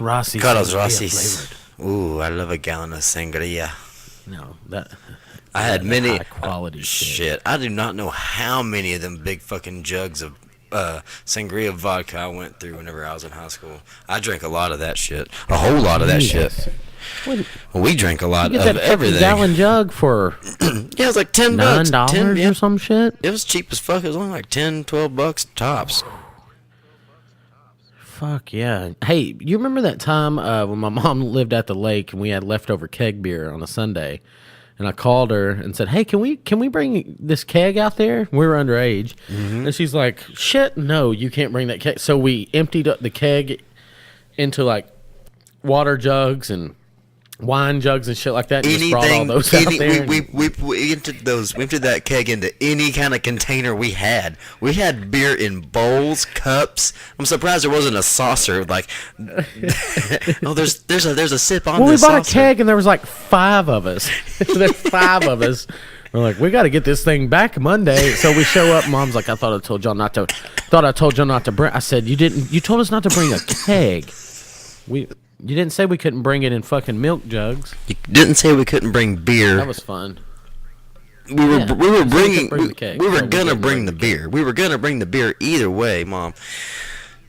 Rossi. Carlos Rossi's. Ooh, I love a gallon of sangria. No, that I had many high quality shit. I do not know how many of them big fucking jugs of sangria vodka I went through whenever I was in high school. I drank a lot of that shit. A whole lot of that shit. What, we drank a lot you of get that everything. Gallon jug for Yeah, it was like $10. $9 or some shit. It was cheap as fuck. It was only like $10-12 tops. Fuck yeah. Hey, you remember that time when my mom lived at the lake and we had leftover keg beer on a Sunday? And I called her and said, "Hey, can we bring this keg out there?" We were underage. Mm-hmm. And she's like, "Shit, no, you can't bring that keg." So we emptied up the keg into like water jugs and wine jugs and shit like that. And just brought all those out there. We emptied those. We emptied that keg into any kind of container we had. We had beer in bowls, cups. I'm surprised there wasn't a saucer. Like, oh, there's a sip on this. We bought saucer. a keg and there was like 5 of us. There's 5 of us. We're like, we got to get this thing back Monday. So we show up. Mom's like, I thought I told y'all not to. Bring. I said, you didn't. You told us not to bring a keg. You didn't say we couldn't bring it in fucking milk jugs. You didn't say we couldn't bring beer. That was fun. We were gonna bring the beer. We were gonna bring the beer either way, Mom.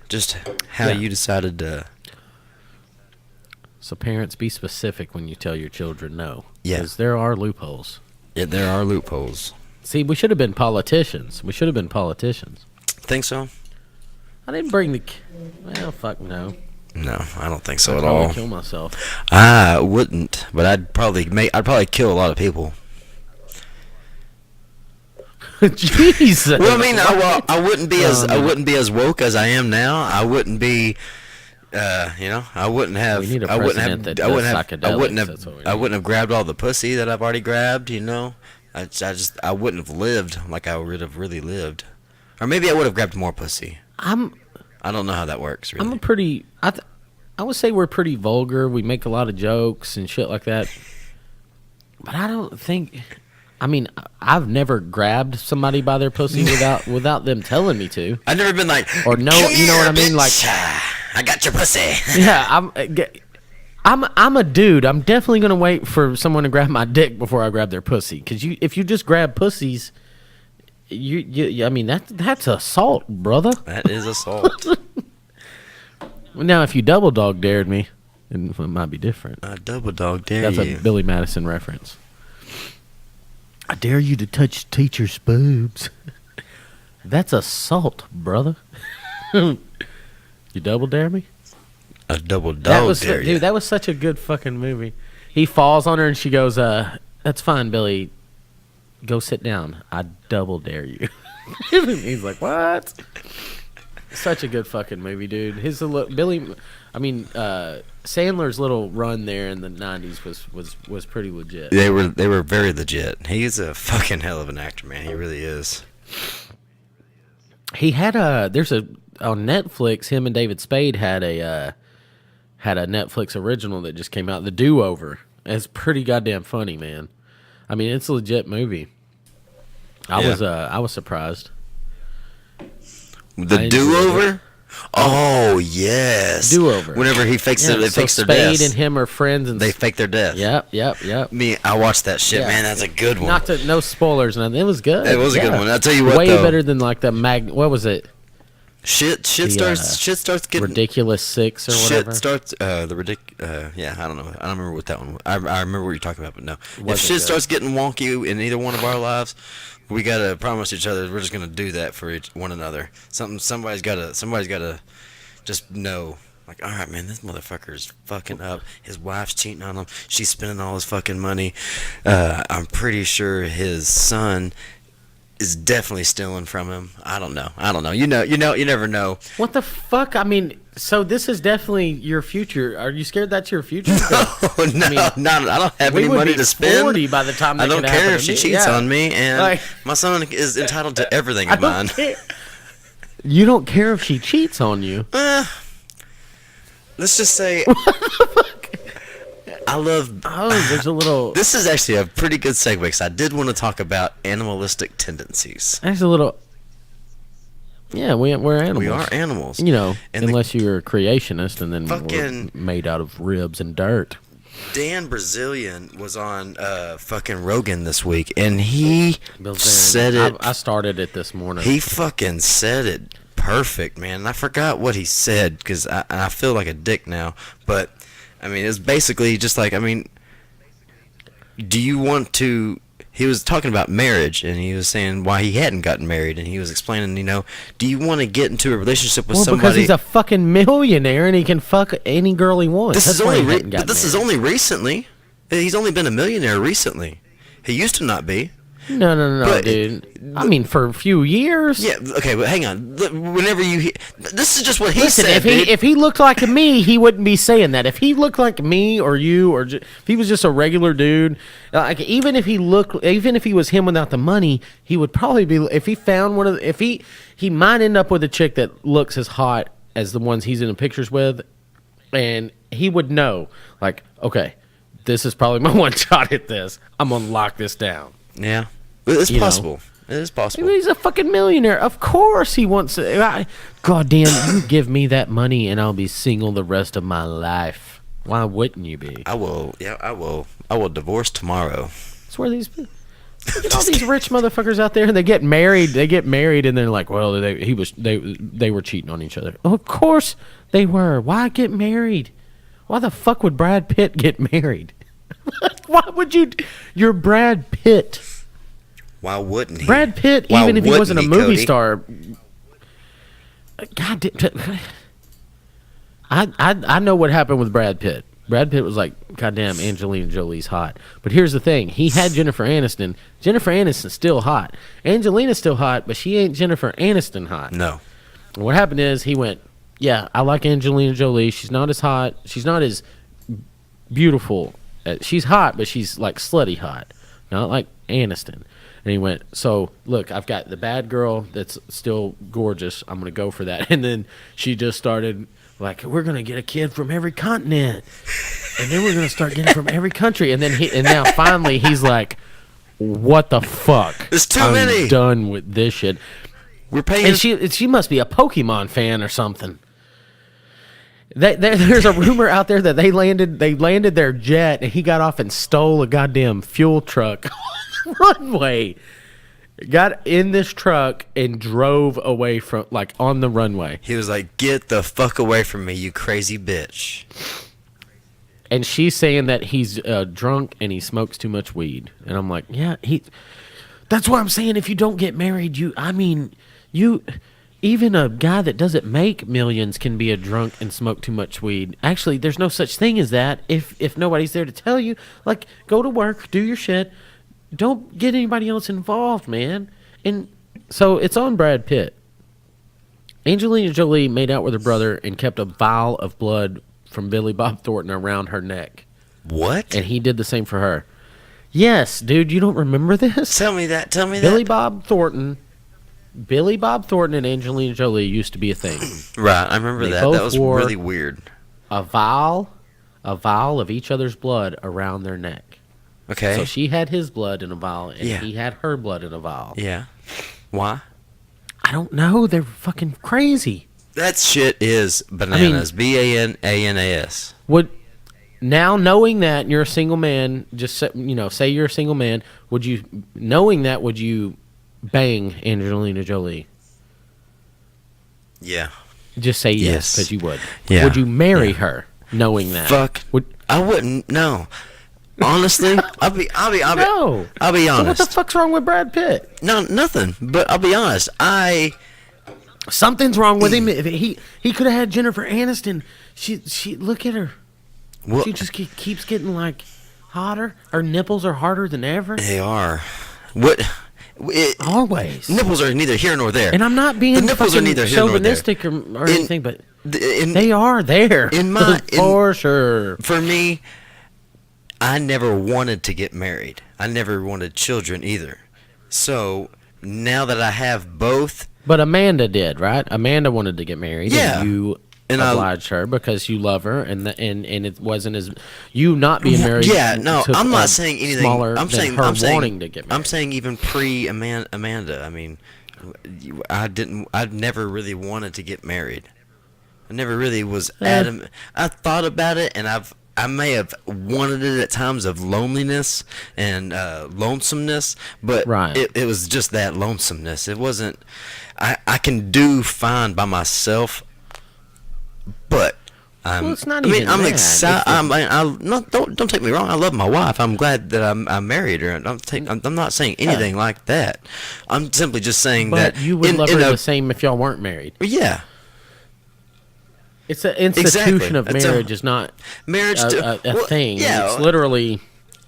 Just how you decided to. So parents, be specific when you tell your children no. Yeah. Because there are loopholes. Yeah, there are loopholes. See, we should have been politicians. Think so? I didn't bring the. Well, fuck no. No, I don't think so I'd at all. kill myself. I wouldn't, but I'd probably kill a lot of people. Jesus. Well, I mean, I wouldn't be as woke as I am now. I wouldn't be, I wouldn't have. We need a I wouldn't president have. that I wouldn't does have. psychedelics, I wouldn't that's what we have. I need. wouldn't have grabbed all the pussy that I've already grabbed. I wouldn't have lived like I would have really lived, or maybe I would have grabbed more pussy. I don't know how that works. Really, I would say we're pretty vulgar. We make a lot of jokes and shit like that. But I don't think. I mean, I've never grabbed somebody by their pussy without them telling me to. I've never been like, or no, you know what I mean? Like, I got your pussy. Yeah, I'm a dude. I'm definitely gonna wait for someone to grab my dick before I grab their pussy. Because if you just grab pussies, I mean that's assault, brother. That is assault. Now, if you double dog dared me, it might be different. I double dog dare you. That's a Billy Madison reference. I dare you to touch teacher's boobs. That's assault, brother. You double dare me? A double dog dare you. Dude, that was such a good fucking movie. He falls on her and she goes, that's fine, Billy. Go sit down. I double dare you. He's like, what? Such a good fucking movie, dude. Sandler's little run there in the 90s was pretty legit. They were very legit. He's a fucking hell of an actor, man. He really is. He had on Netflix, him and David Spade had a Netflix original that just came out, The Do-Over. It's pretty goddamn funny, man. I mean, it's a legit movie. I was surprised. The Do-Over? Oh, yes. Do-Over. Whenever he fakes they fakes their Spade death. and him are friends. And they fake their death. Yep. I watched that shit, man. That's a good one. No spoilers, nothing. It was good. It was a good one. I'll tell you what, way though. better than like the what was it? Shit starts getting Ridiculous 6 or whatever. Shit starts I don't know. I don't remember what that one was. I remember what you're talking about, but no. If shit starts getting wonky in either one of our lives, we gotta promise each other we're just gonna do that for one another. Somebody's gotta just know, like, all right, man, this motherfucker's fucking up. His wife's cheating on him. She's spending all his fucking money. I'm pretty sure his son is definitely stealing from him. I don't know. You never know. What the fuck? I mean, so this is definitely your future. Are you scared that's your future? No, I don't have any money to spend. 40 by the time I don't care if she cheats on me, and my son is entitled to everything of mine. You don't care if she cheats on you? Let's just say I love... there's a little... This is actually a pretty good segue, because I did want to talk about animalistic tendencies. There's a little... Yeah, we're animals. We are animals. You know, And unless you're a creationist and then Fucking- we're made out of ribs and dirt. Dan Brazilian was on fucking Rogan this week, and he said it. I started it this morning. He fucking said it perfect, man. And I forgot what he said because I feel like a dick now. But I mean, it's basically just like, I mean, do you want to? He was talking about marriage, and he was saying why he hadn't gotten married, and he was explaining, you know, do you want to get into a relationship with somebody? Because he's a fucking millionaire and he can fuck any girl he wants. This That's is why only he hadn't gotten this is married. only recently. He's only been a millionaire recently. He used to not be. No, But- dude. I mean, for a few years. Yeah, okay, but hang on. Whenever you this is just what he Listen, said. if he looked like me, he wouldn't be saying that. If he looked like me or you, or if he was just a regular dude, like even if he was him without the money, he would probably be. If he found one of, he might end up with a chick that looks as hot as the ones he's in the pictures with, and he would know, like, okay, this is probably my one shot at this. I'm gonna lock this down. Yeah, it's You know. possible. It is possible. He's a fucking millionaire. Of course he wants to. God damn, you give me that money and I'll be single the rest of my life. Why wouldn't you be? I will. Yeah, I will. I will divorce tomorrow. That's where these. Look at all these rich motherfuckers out there. They get married. They get married, and they're like, "Well, they were cheating on each other." Of course they were. Why get married? Why the fuck would Brad Pitt get married? Why would you? You're Brad Pitt. Why wouldn't he? Brad Pitt, Why even if he wasn't a wouldn't he, movie Cody? star. God damn. I know what happened with Brad Pitt. Brad Pitt was like, God damn, Angelina Jolie's hot. But here's the thing. He had Jennifer Aniston. Jennifer Aniston's still hot. Angelina's still hot, but she ain't Jennifer Aniston hot. No. And what happened is he went, yeah, I like Angelina Jolie. She's not as hot. She's not as beautiful. She's hot, but she's like slutty hot. Not like Aniston. And he went, so look, I've got the bad girl that's still gorgeous. I'm going to go for that. And then she just started like, we're going to get a kid from every continent. And then we're going to start getting from every country. And then now finally he's like, what the fuck? There's too I'm many. done with this shit. We're paying. And she must be a Pokemon fan or something. There's a rumor out there that they landed their jet and he got off and stole a goddamn fuel truck on the runway. Got in this truck and drove away from, like, on the runway. He was like, "Get the fuck away from me, you crazy bitch." And she's saying that he's drunk and he smokes too much weed. And I'm like, yeah, that's why I'm saying if you don't get married, even a guy that doesn't make millions can be a drunk and smoke too much weed. Actually, there's no such thing as that if nobody's there to tell you. Like, go to work, do your shit. Don't get anybody else involved, man. And so it's on Brad Pitt. Angelina Jolie made out with her brother and kept a vial of blood from Billy Bob Thornton around her neck. What? And he did the same for her. Yes, dude, you don't remember this? Tell me that. Billy Bob Thornton and Angelina Jolie used to be a thing. Right, I remember They that. both That was wore- really weird. A vial of each other's blood around their neck. Okay. So she had his blood in a vial, and Yeah. he had her blood in a vial. Yeah. Why? I don't know. They're fucking crazy. That shit is bananas. BANANAS. Now knowing that you're a single man, just say you're a single man, would you bang Angelina Jolie? Yeah. Just say yes, Yes. because you would. Yeah. Would you marry Yeah. her knowing that? Fuck. I wouldn't. No. Honestly, I'll be No. I'll be So what honest. the fuck's wrong with Brad Pitt? No, nothing. But I'll be honest. Something's wrong with him. If he could have had Jennifer Aniston. She look at her. Well, She just keeps getting like hotter. Her nipples are harder than ever. they are. What? Always. Nipples are neither here nor there. And I'm not being The nipples are fucking neither here nor there. chauvinistic or anything, but In, they are there. For sure. For me, I never wanted to get married. I never wanted children either. So now that I have both, But Amanda did, right? Amanda wanted to get married. Yeah. And you And I- obliged her because you love her, and it wasn't as you not being married. yeah, no, took I'm a not saying anything. Smaller I'm than saying her I'm saying wanting to get married. I'm saying even pre Amanda. I mean, I never really wanted to get married. I never really was adamant. I thought about it, and I may have wanted it at times of loneliness and lonesomeness, but Right. it was just that lonesomeness. It wasn't. I can do fine by myself, but it's not I mean, even I'm that. excited. It's Don't take me wrong. I love my wife. I'm glad that I'm married her. I'm not saying anything like that. I'm simply just saying But that you would love her the same if y'all weren't married. Yeah. It's an institution of It's marriage is not Marriage a well, thing. Yeah, It's literally.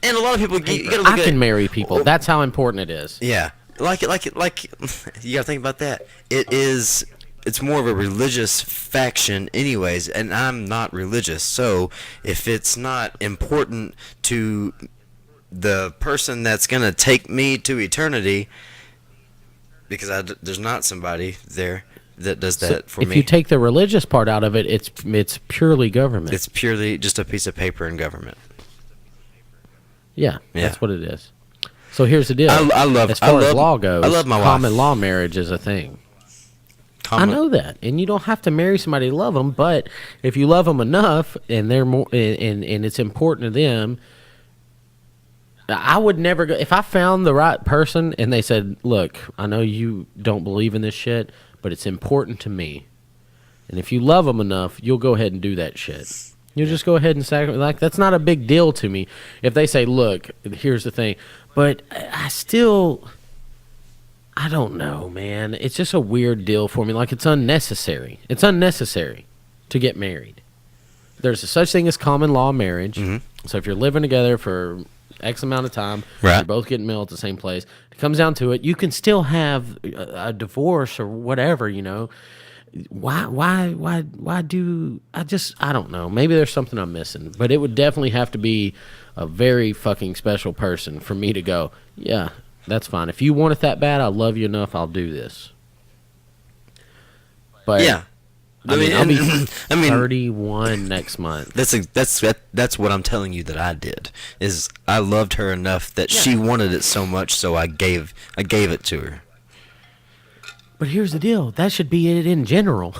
and a lot of people. You gotta look I at can marry people. That's how important it is. Yeah, like you gotta think about that. It's more of a religious faction, anyways, and I'm not religious. So if it's not important to the person that's gonna take me to eternity, because there's not somebody there that does that for if me. you take the religious part out of it, it's purely government. It's purely just a piece of paper in government. Yeah, Yeah. that's what it is. So here's the deal. I love- as far I as love- law goes, I love my wife. common law marriage is a thing. I know that, and you don't have to marry somebody to love them. But if you love them enough, and they're more, and it's important to them, I would never go. If I found the right person, and they said, "Look, I know you don't believe in this shit, but it's important to me," and if you love them enough, you'll go ahead and do that shit. You'll just go ahead and sacrifice. Like, that's not a big deal to me. If they say, "Look, here's the thing," but I still. I don't know, man. It's just a weird deal for me. Like, it's unnecessary. It's unnecessary to get married. There's a such thing as common law marriage. Mm-hmm. So if you're living together for X amount of time, Right. you're both getting mail at the same place. It comes down to it. You can still have a divorce or whatever, you know. Why do I don't know. Maybe there's something I'm missing, but it would definitely have to be a very fucking special person for me to go, yeah, that's fine. If you want it that bad, I love you enough, I'll do this. But Yeah. I mean, I'll be I mean, 31 next month. That's what I'm telling you that I did. Is I loved her enough that she wanted it so much, so I gave it to her. But here's the deal. That should be it in general.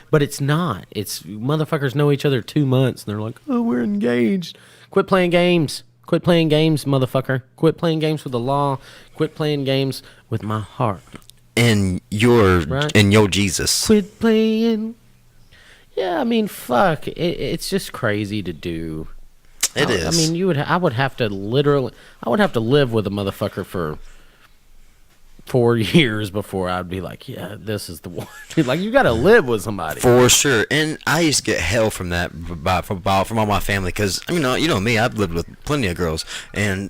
But it's not. It's motherfuckers know each other 2 months, and they're like, oh, we're engaged. Quit playing games. Quit playing games, motherfucker. Quit playing games with the law. Quit playing games with my heart. And your Right. Jesus. Quit playing. Yeah, I mean, fuck. It's just crazy to do. It is. I mean, I would have to live with a motherfucker for 4 years before I'd be like, yeah, this is the one. Like, you got to live with somebody. For sure, and I used to get hell from that from all my family because you know me, I've lived with plenty of girls, and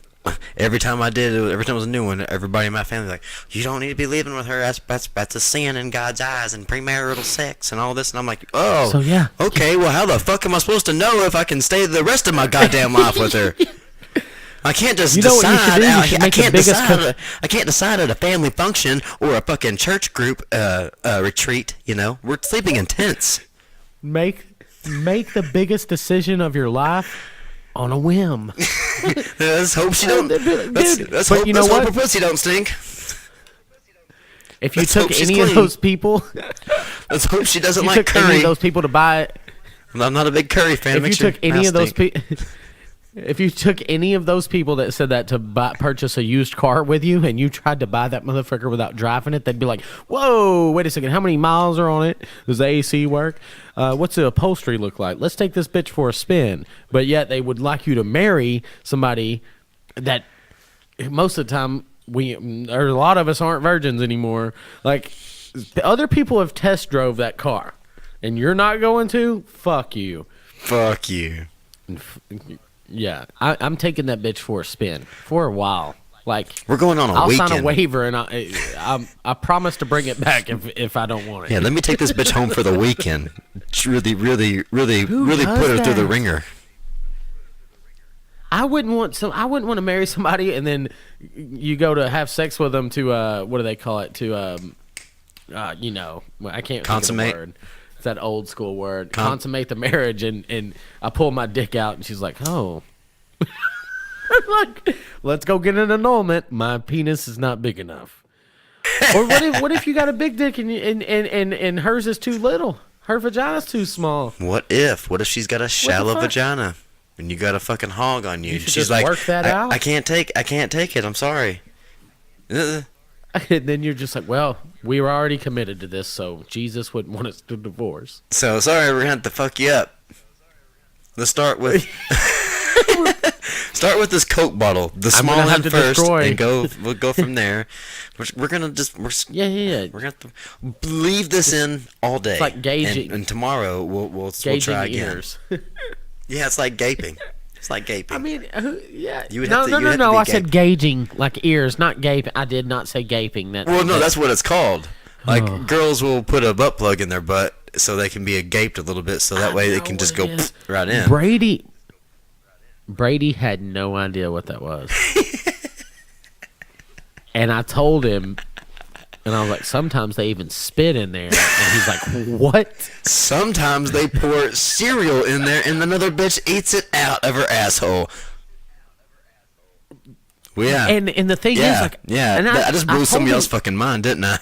every time it was a new one, everybody in my family was like, you don't need to be living with her. That's a sin in God's eyes, and premarital sex and all this, and I'm like, oh, So, yeah. okay, well, how the fuck am I supposed to know if I can stay the rest of my goddamn life with her? I can't just You know what you should decide. do? You should make the biggest I can't decide at a family function or a fucking church group retreat. You know, we're sleeping in tents. Make the biggest decision of your life on a whim. Let's hope she don't. Dude, Let's but hope, you know let's hope what? her pussy don't stink. If you Let's hope took she's any of clean. those people, Let's hope she doesn't you like took any curry. of those people to buy. I'm not a big curry fan. If you Makes your took any mouth of those stink. people. If you took any of those people that said that to purchase a used car with you, and you tried to buy that motherfucker without driving it, they'd be like, "Whoa, wait a second! How many miles are on it? Does the AC work? What's the upholstery look like? Let's take this bitch for a spin." But yet they would like you to marry somebody that most of the time or a lot of us aren't virgins anymore. Like, the other people have test drove that car, and you're not going to. Fuck you. Fuck you. Yeah, I'm taking that bitch for a spin for a while. Like, We're going on a I'll weekend. sign a waiver, and I promise to bring it back if I don't want it. Yeah, let me take this bitch home for the weekend. Really does put her through the that? ringer. I wouldn't want to marry somebody, and then you go to have sex with them to what do they call it, to I can't Consummate? think of the word. It's that old school word. Consummate the marriage, and I pull my dick out, and she's like, oh. Like, let's go get an annulment. My penis is not big enough. Or what if you got a big dick and hers is too little? Her vagina's too small. What if she's got a shallow vagina and you got a fucking hog on you? You should She's just like, work that out. I can't take it. I'm sorry. And then you're just like, well, we were already committed to this, so Jesus wouldn't want us to divorce. So sorry, we're gonna have to fuck you up. Let's start with this Coke bottle, the small end first, and we'll go from there. We're gonna yeah. We're gonna leave this in all day. It's like gauging, and tomorrow we'll try again. Ears. Yeah, it's like gaping. It's like gaping. I mean, yeah. No. I said gauging, like ears, not gaping. I did not say gaping. That's what it's called. Like girls will put a butt plug in their butt so they can be gaped a little bit, so that way they can just go right in. Brady had no idea what that was. And I told him, and I was like, sometimes they even spit in there. And he's like, what? Sometimes they pour cereal in there and another bitch eats it out of her asshole. Well, yeah. And the thing is, like, yeah. And I just blew somebody else's fucking mind, didn't I?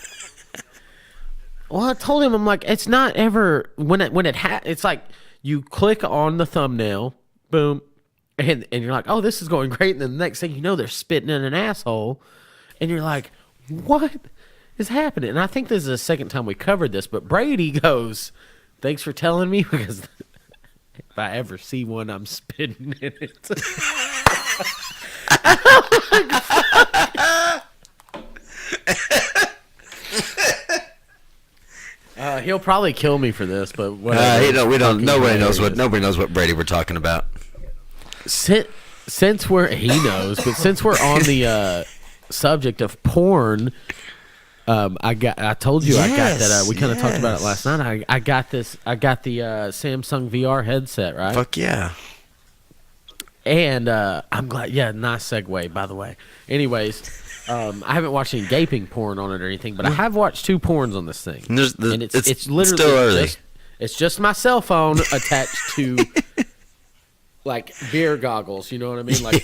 Well, I told him, I'm like, it's not ever it's like you click on the thumbnail, boom, and you're like, oh, this is going great, and then the next thing you know, they're spitting in an asshole, and you're like, what is happening? And I think this is the second time we covered this, but Brady goes, thanks for telling me, because if I ever see one, I'm spitting in it. He'll probably kill me for this, but whatever. Nobody knows what Brady we're talking about. Since since we're on the subject of porn, I told you I got that. We kind of talked about it last night. I got the Samsung VR headset, right? Fuck yeah. And I'm glad. Yeah, nice segue, by the way. Anyways. I haven't watched any gaping porn on it or anything, but I have watched 2 porns on this thing. And it's literally still early. It's just my cell phone attached to like beer goggles. You know what I mean? Like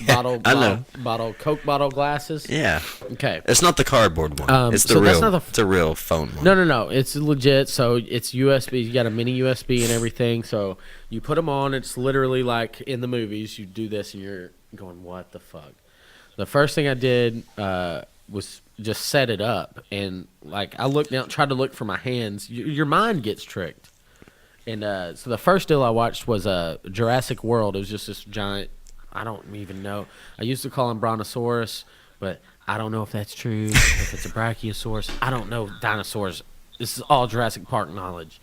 Coke bottle glasses. Yeah. Okay. It's not the cardboard one. It's a real phone one. No. It's legit. So it's USB. You got a mini USB and everything. So you put them on. It's literally like in the movies. You do this and you're going, what the fuck? The first thing I did was just set it up, and like I looked down, tried to look for my hands. Your mind gets tricked, and so the first deal I watched was Jurassic World. It was just this giant. I don't even know. I used to call him Brontosaurus, but I don't know if that's true. If it's a Brachiosaurus, I don't know. Dinosaurs. This is all Jurassic Park knowledge.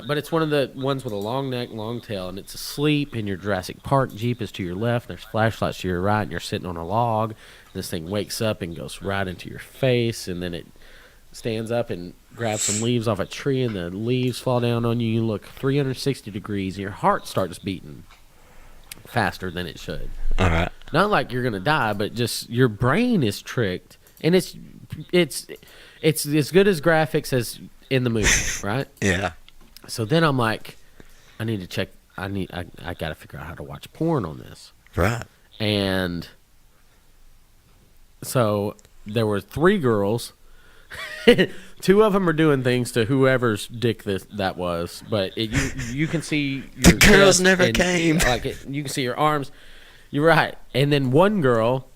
But it's one of the ones with a long neck, long tail, and it's asleep, and your Jurassic Park Jeep is to your left, and there's flashlights to your right, and you're sitting on a log, and this thing wakes up and goes right into your face, and then it stands up and grabs some leaves off a tree, and the leaves fall down on you, you look 360 degrees, and your heart starts beating faster than it should. All right. Not like you're going to die, but just your brain is tricked, and it's as good as graphics as in the movie, right? Yeah. So then I'm like, I need to check. I got to figure out how to watch porn on this. Right. And so there were 3 girls. 2 of them are doing things to whoever's dick that was, but you can see your the girls never came. You can see your arms. You're right. And then one girl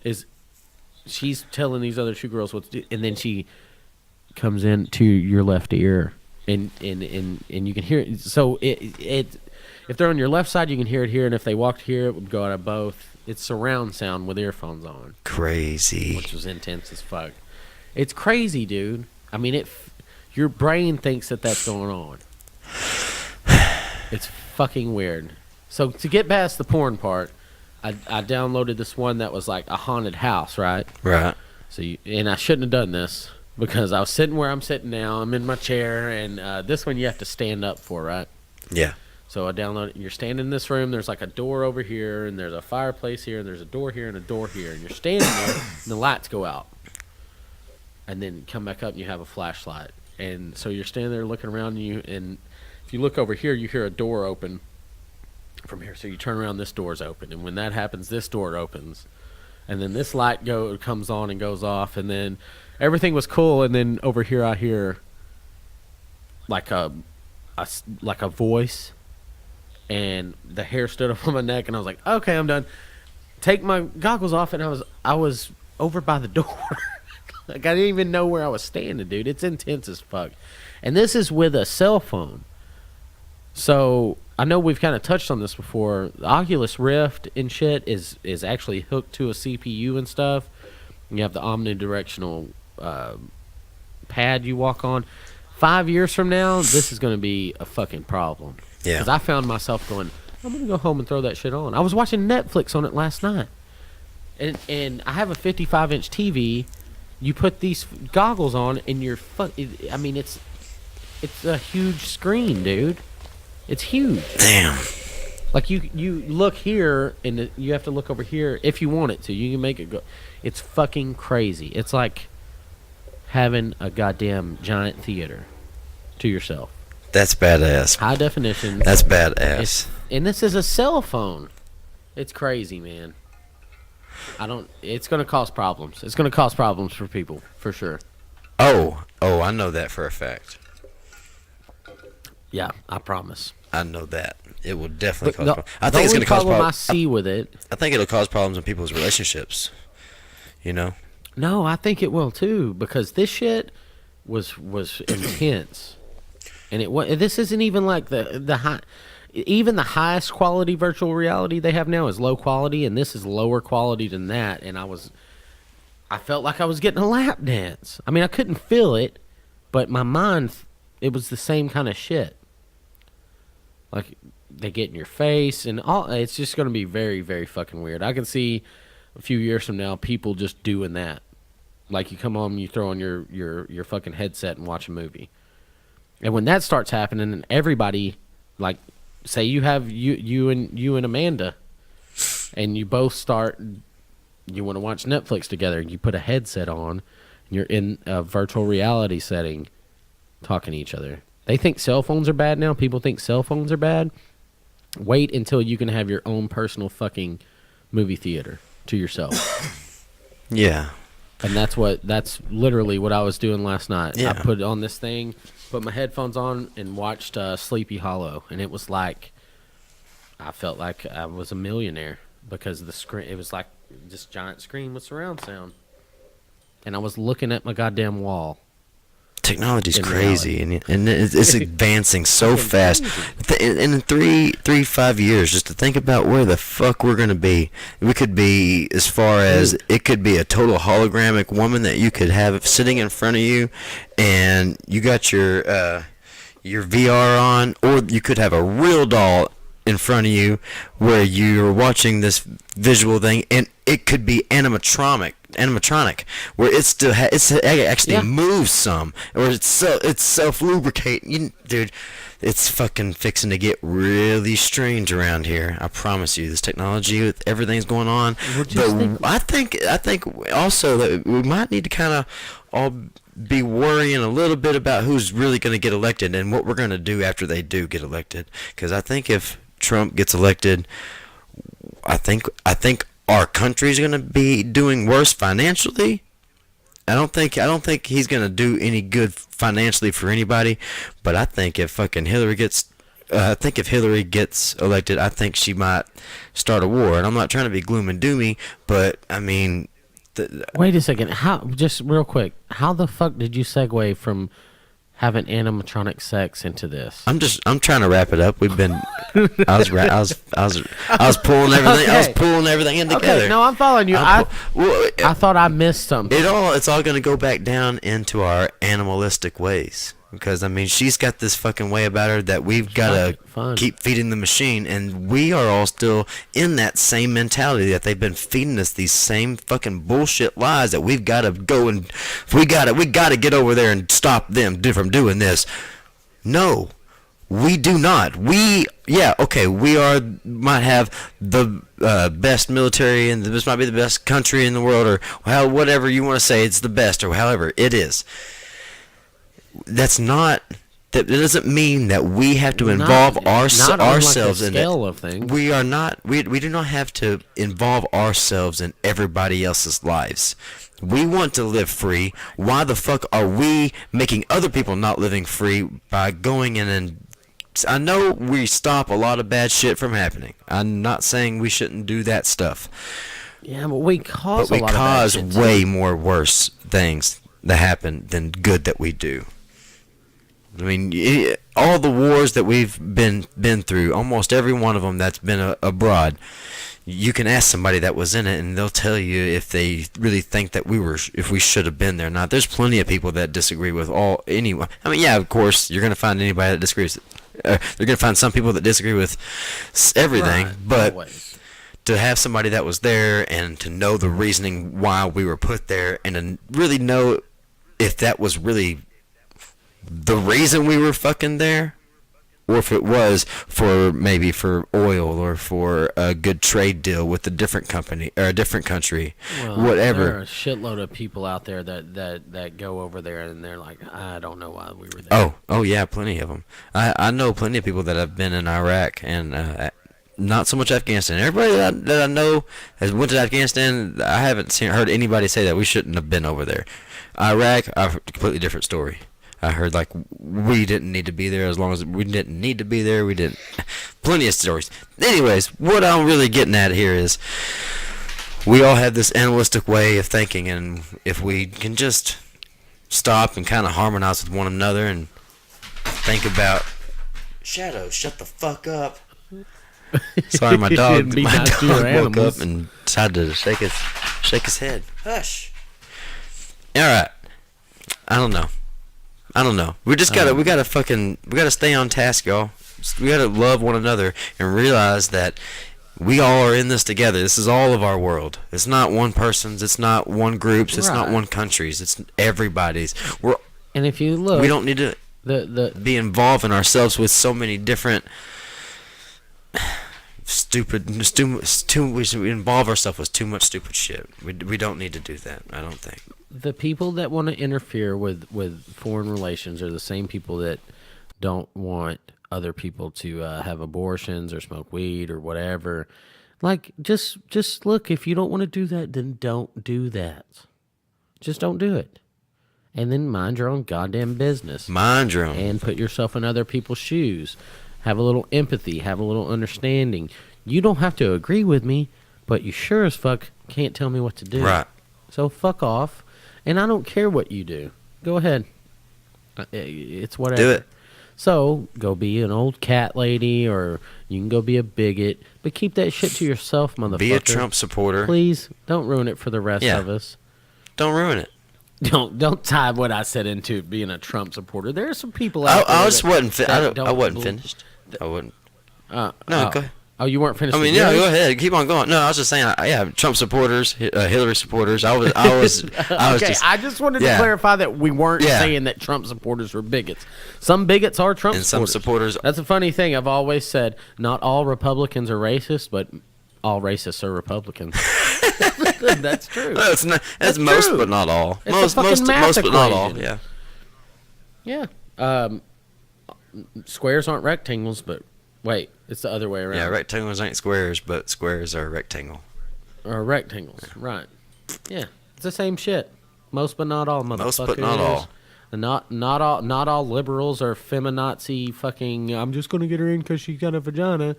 she's telling these other 2 girls what to do, and then she comes in to your left ear. And you can hear it. So if they're on your left side, you can hear it here, and if they walked here, it would go out of both. It's surround sound with earphones on. Crazy. Which was intense as fuck. It's crazy, dude. I mean, your brain thinks that that's going on. It's fucking weird. So to get past the porn part, I downloaded this one that was like a haunted house, right? Right. So and I shouldn't have done this. Because I was sitting where I'm sitting now. I'm in my chair, and this one you have to stand up for, right? Yeah. So I downloaded. You're standing in this room. There's like a door over here, and there's a fireplace here, and there's a door here, and a door here. And you're standing there, and the lights go out. And then come back up, and you have a flashlight. And so you're standing there looking around you, and if you look over here, you hear a door open from here. So you turn around, this door's open. And when that happens, this door opens. and then this light comes on and goes off, and then everything was cool, and then over here I hear like a voice, and the hair stood up on my neck, and I was like, okay, I'm done. Take my goggles off, and I was over by the door. Like, I didn't even know where I was standing, dude. It's intense as fuck. And this is with a cell phone. So I know we've kind of touched on this before. The Oculus Rift and shit is actually hooked to a CPU and stuff. You have the omnidirectional pad you walk on. 5 years from now, this is going to be a fucking problem. Yeah. Because I found myself going, I'm going to go home and throw that shit on. I was watching Netflix on it last night. And I have a 55-inch TV. You put these goggles on, and you're I mean, it's a huge screen, dude. It's huge. Damn. Like, you look here, and you have to look over here if you want it to. You can make it go. It's fucking crazy. It's like having a goddamn giant theater to yourself. That's badass. High definition. That's badass. And this is a cell phone. It's crazy, man. It's going to cause problems. It's going to cause problems for people, for sure. Oh, I know that for a fact. Yeah, I promise. I know that. It will definitely cause The problems. I think it's going to cause problem I problems. see with it. I think it'll cause problems in people's relationships. You know? No, I think it will too, because this shit was intense. And this isn't even like the high. Even the highest quality virtual reality they have now is low quality, and this is lower quality than that. And I felt like I was getting a lap dance. I mean, I couldn't feel it, but my mind, it was the same kind of shit. Like, they get in your face, and it's just going to be very, very fucking weird. I can see a few years from now people just doing that. Like, you come home, you throw on your fucking headset and watch a movie. And when that starts happening, and everybody, like, say you have you and Amanda, and you both you want to watch Netflix together, and you put a headset on, and you're in a virtual reality setting talking to each other. They think cell phones are bad now. People think cell phones are bad. Wait until you can have your own personal fucking movie theater to yourself. Yeah. And that's literally what I was doing last night. Yeah. I put on this thing, put my headphones on, and watched Sleepy Hollow, and it was like I felt like I was a millionaire because the screen. It was like this giant screen with surround sound, and I was looking at my goddamn wall. Technology's crazy, and it's advancing so fast. In 5 years, just to think about where the fuck we're gonna be. We could be as far as it could be a total hologramic woman that you could have sitting in front of you, and you got your VR on, or you could have a real doll in front of you where you're watching this visual thing, and it could be animatronic where it still actually moves some, or it's self-lubricating. Dude, it's fucking fixing to get really strange around here. I promise you, this technology with everything's going on. But I think also that we might need to kind of all be worrying a little bit about who's really going to get elected and what we're going to do after they do get elected. Because I think if Trump gets elected, I think our country's going to be doing worse financially. I don't think he's going to do any good financially for anybody. But I think if fucking Hillary gets elected, I think she might start a war. And I'm not trying to be gloom and doomy, but I mean, wait a second. Just real quick, how the fuck did you segue from having animatronic sex into this? I'm trying to wrap it up. We've been I was pulling everything. Okay. I was pulling everything in together. Okay, no, I'm following you. I thought I missed something. It's all going to go back down into our animalistic ways. Because, I mean, she's got this fucking way about her that we've got to keep feeding the machine. And we are all still in that same mentality that they've been feeding us these same fucking bullshit lies that we've got to go and we got to get over there and stop them from doing this. No, we do not. We might have the best military, and this might be the best country in the world, or whatever you want to say, it's the best, or however it is. That's not That doesn't mean that we have to Not- involve not on, ourselves like, in a it. scale of things. We are not. We do not have to involve ourselves in everybody else's lives. We want to live free. Why the fuck are we making other people not living free by going in and... I know we stop a lot of bad shit from happening. I'm not saying we shouldn't do that stuff. Yeah, but we cause But we a lot cause of bad shit, way too. more worse things that happen than good that we do. I mean, all the wars that we've been through, almost every one of them that's been abroad, you can ask somebody that was in it, and they'll tell you if they really think that if we should have been there or not. There's plenty of people that disagree with anyone. I mean, yeah, of course, you're gonna find anybody that disagrees. They're gonna find some people that disagree with everything, Right, but always. to have somebody that was there and to know the reasoning why we were put there, and to really know if that was really the reason we were fucking there, or if it was maybe for oil or for a good trade deal with a different company or a different country, Well, whatever. There are a shitload of people out there that go over there and they're like, I don't know why we were there. Oh yeah, plenty of them. I know plenty of people that have been in Iraq and not so much Afghanistan. Everybody that I know has went to Afghanistan. I haven't heard anybody say that we shouldn't have been over there. Iraq, a completely different story. I heard like we didn't need to be there. As long as we didn't need to be there, we didn't. Plenty of stories. Anyways, what I'm really getting at here is we all have this animalistic way of thinking, and if we can just stop and kind of harmonize with one another and think about... Shadow, shut the fuck up. Sorry, my dog. Be My nice to your dog woke animals. up and decided to shake his head. Hush. All right. I don't know. We just gotta stay on task, y'all. We gotta love one another and realize that we all are in this together. This is all of our world. It's not one person's. It's not one group's. It's not Right. one country's. It's everybody's. And if you look, We don't need to the be involving ourselves with so many different we involve ourselves with too much stupid shit. We don't need to do that. I don't think. the people that want to interfere with foreign relations are the same people that don't want other people to have abortions or smoke weed or whatever. Like, just look, if you don't want to do that, then don't do that. Just don't do it. And then mind your own goddamn business. Mind your own. And put yourself in other people's shoes. Have a little empathy. Have a little understanding. You don't have to agree with me, but you sure as fuck can't tell me what to do. Right. So fuck off. And I don't care what you do. Go ahead. It's whatever. Do it. So go be an old cat lady, or you can go be a bigot, but keep that shit to yourself, motherfucker. Be a Trump supporter. Please don't ruin it for the rest Yeah. of us. Don't ruin it. Don't tie what I said into being a Trump supporter. There are some people out there. I just wasn't. I don't wasn't bel- finished. I wouldn't. No, No, go ahead. Oh, you weren't finished. I mean, with yeah, yours? go ahead. Keep on going. No, I was just saying. Yeah, Trump supporters, Hillary supporters. I was Okay, just. I just wanted yeah. to clarify that we weren't Yeah. saying that Trump supporters were bigots. Some bigots are Trump And some supporters. supporters. That's a funny thing. I've always said not all Republicans are racist, but all racists are Republicans. That's true. No, it's not. That's That's most, true. but not all. It's a fucking math most, but not all. equation. Yeah. Yeah. Squares aren't rectangles, but wait, it's the other way around. Yeah, rectangles ain't squares, but squares are rectangle. Or rectangles, right? Yeah, it's the same shit. Most but not all, motherfuckers. Most but not all. Not all liberals are feminazi fucking. I'm just gonna get her in because she's got a vagina.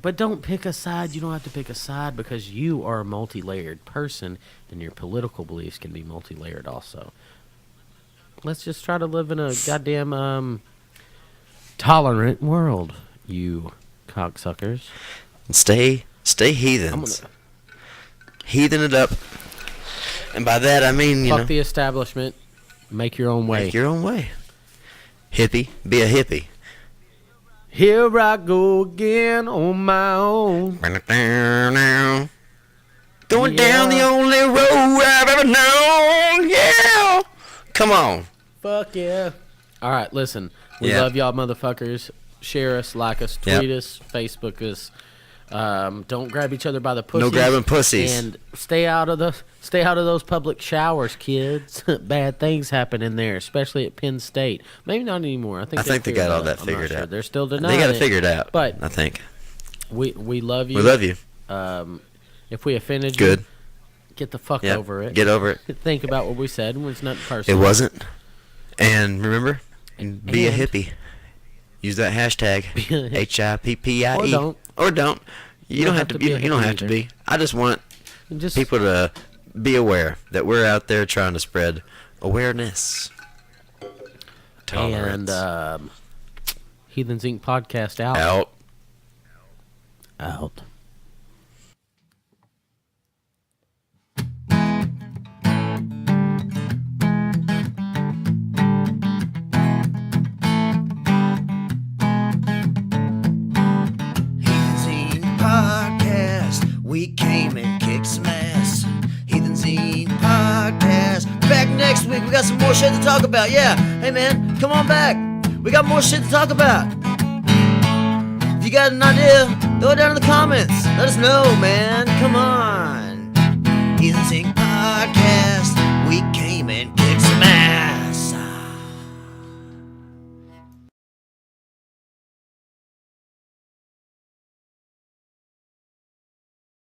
But don't pick a side. You don't have to pick a side because you are a multi-layered person, and your political beliefs can be multi-layered also. Let's just try to live in a goddamn tolerant world, you cocksuckers. Stay heathens. Heathen it up. And by that I mean, Fuck the establishment. Make your own way. make your own way. Hippie, be a hippie. Here I go again on my own. Going Yeah. down the only road I've ever known. Yeah. Come on. Fuck yeah. All right, listen. We Yeah. love y'all motherfuckers. Share us, like us, Yep. tweet us, Facebook us. Don't grab each other by the pussies. No grabbing pussies. And stay out of those public showers, kids. Bad things happen in there, especially at Penn State. Maybe not anymore. I think they got all that I'm not figured sure. out. They're still denying They got it it figured out. But I think we love you. we love you. If we offended Good. you, get the fuck Yep. over it. Get over it. Think about what we said. It was nothing It personal. wasn't. And remember, be a And- hippie. Use that hashtag HIPPIE. Or don't. Or don't. You don't have to be. a You don't hippie have to either. be. I just want Just people to be aware that we're out there trying to spread awareness. Tolerance. and Heathens Inc. podcast out. Out. Heathens Inc. podcast. We came and kicked some ass. Heathens Inc. podcast. Back next week. We got some more shit to talk about. Yeah. Hey man, come on back. We got more shit to talk about. If you got an idea, throw it down in the comments. Let us know, man. Come on. Heathens Inc. podcast. We came and kicked some ass.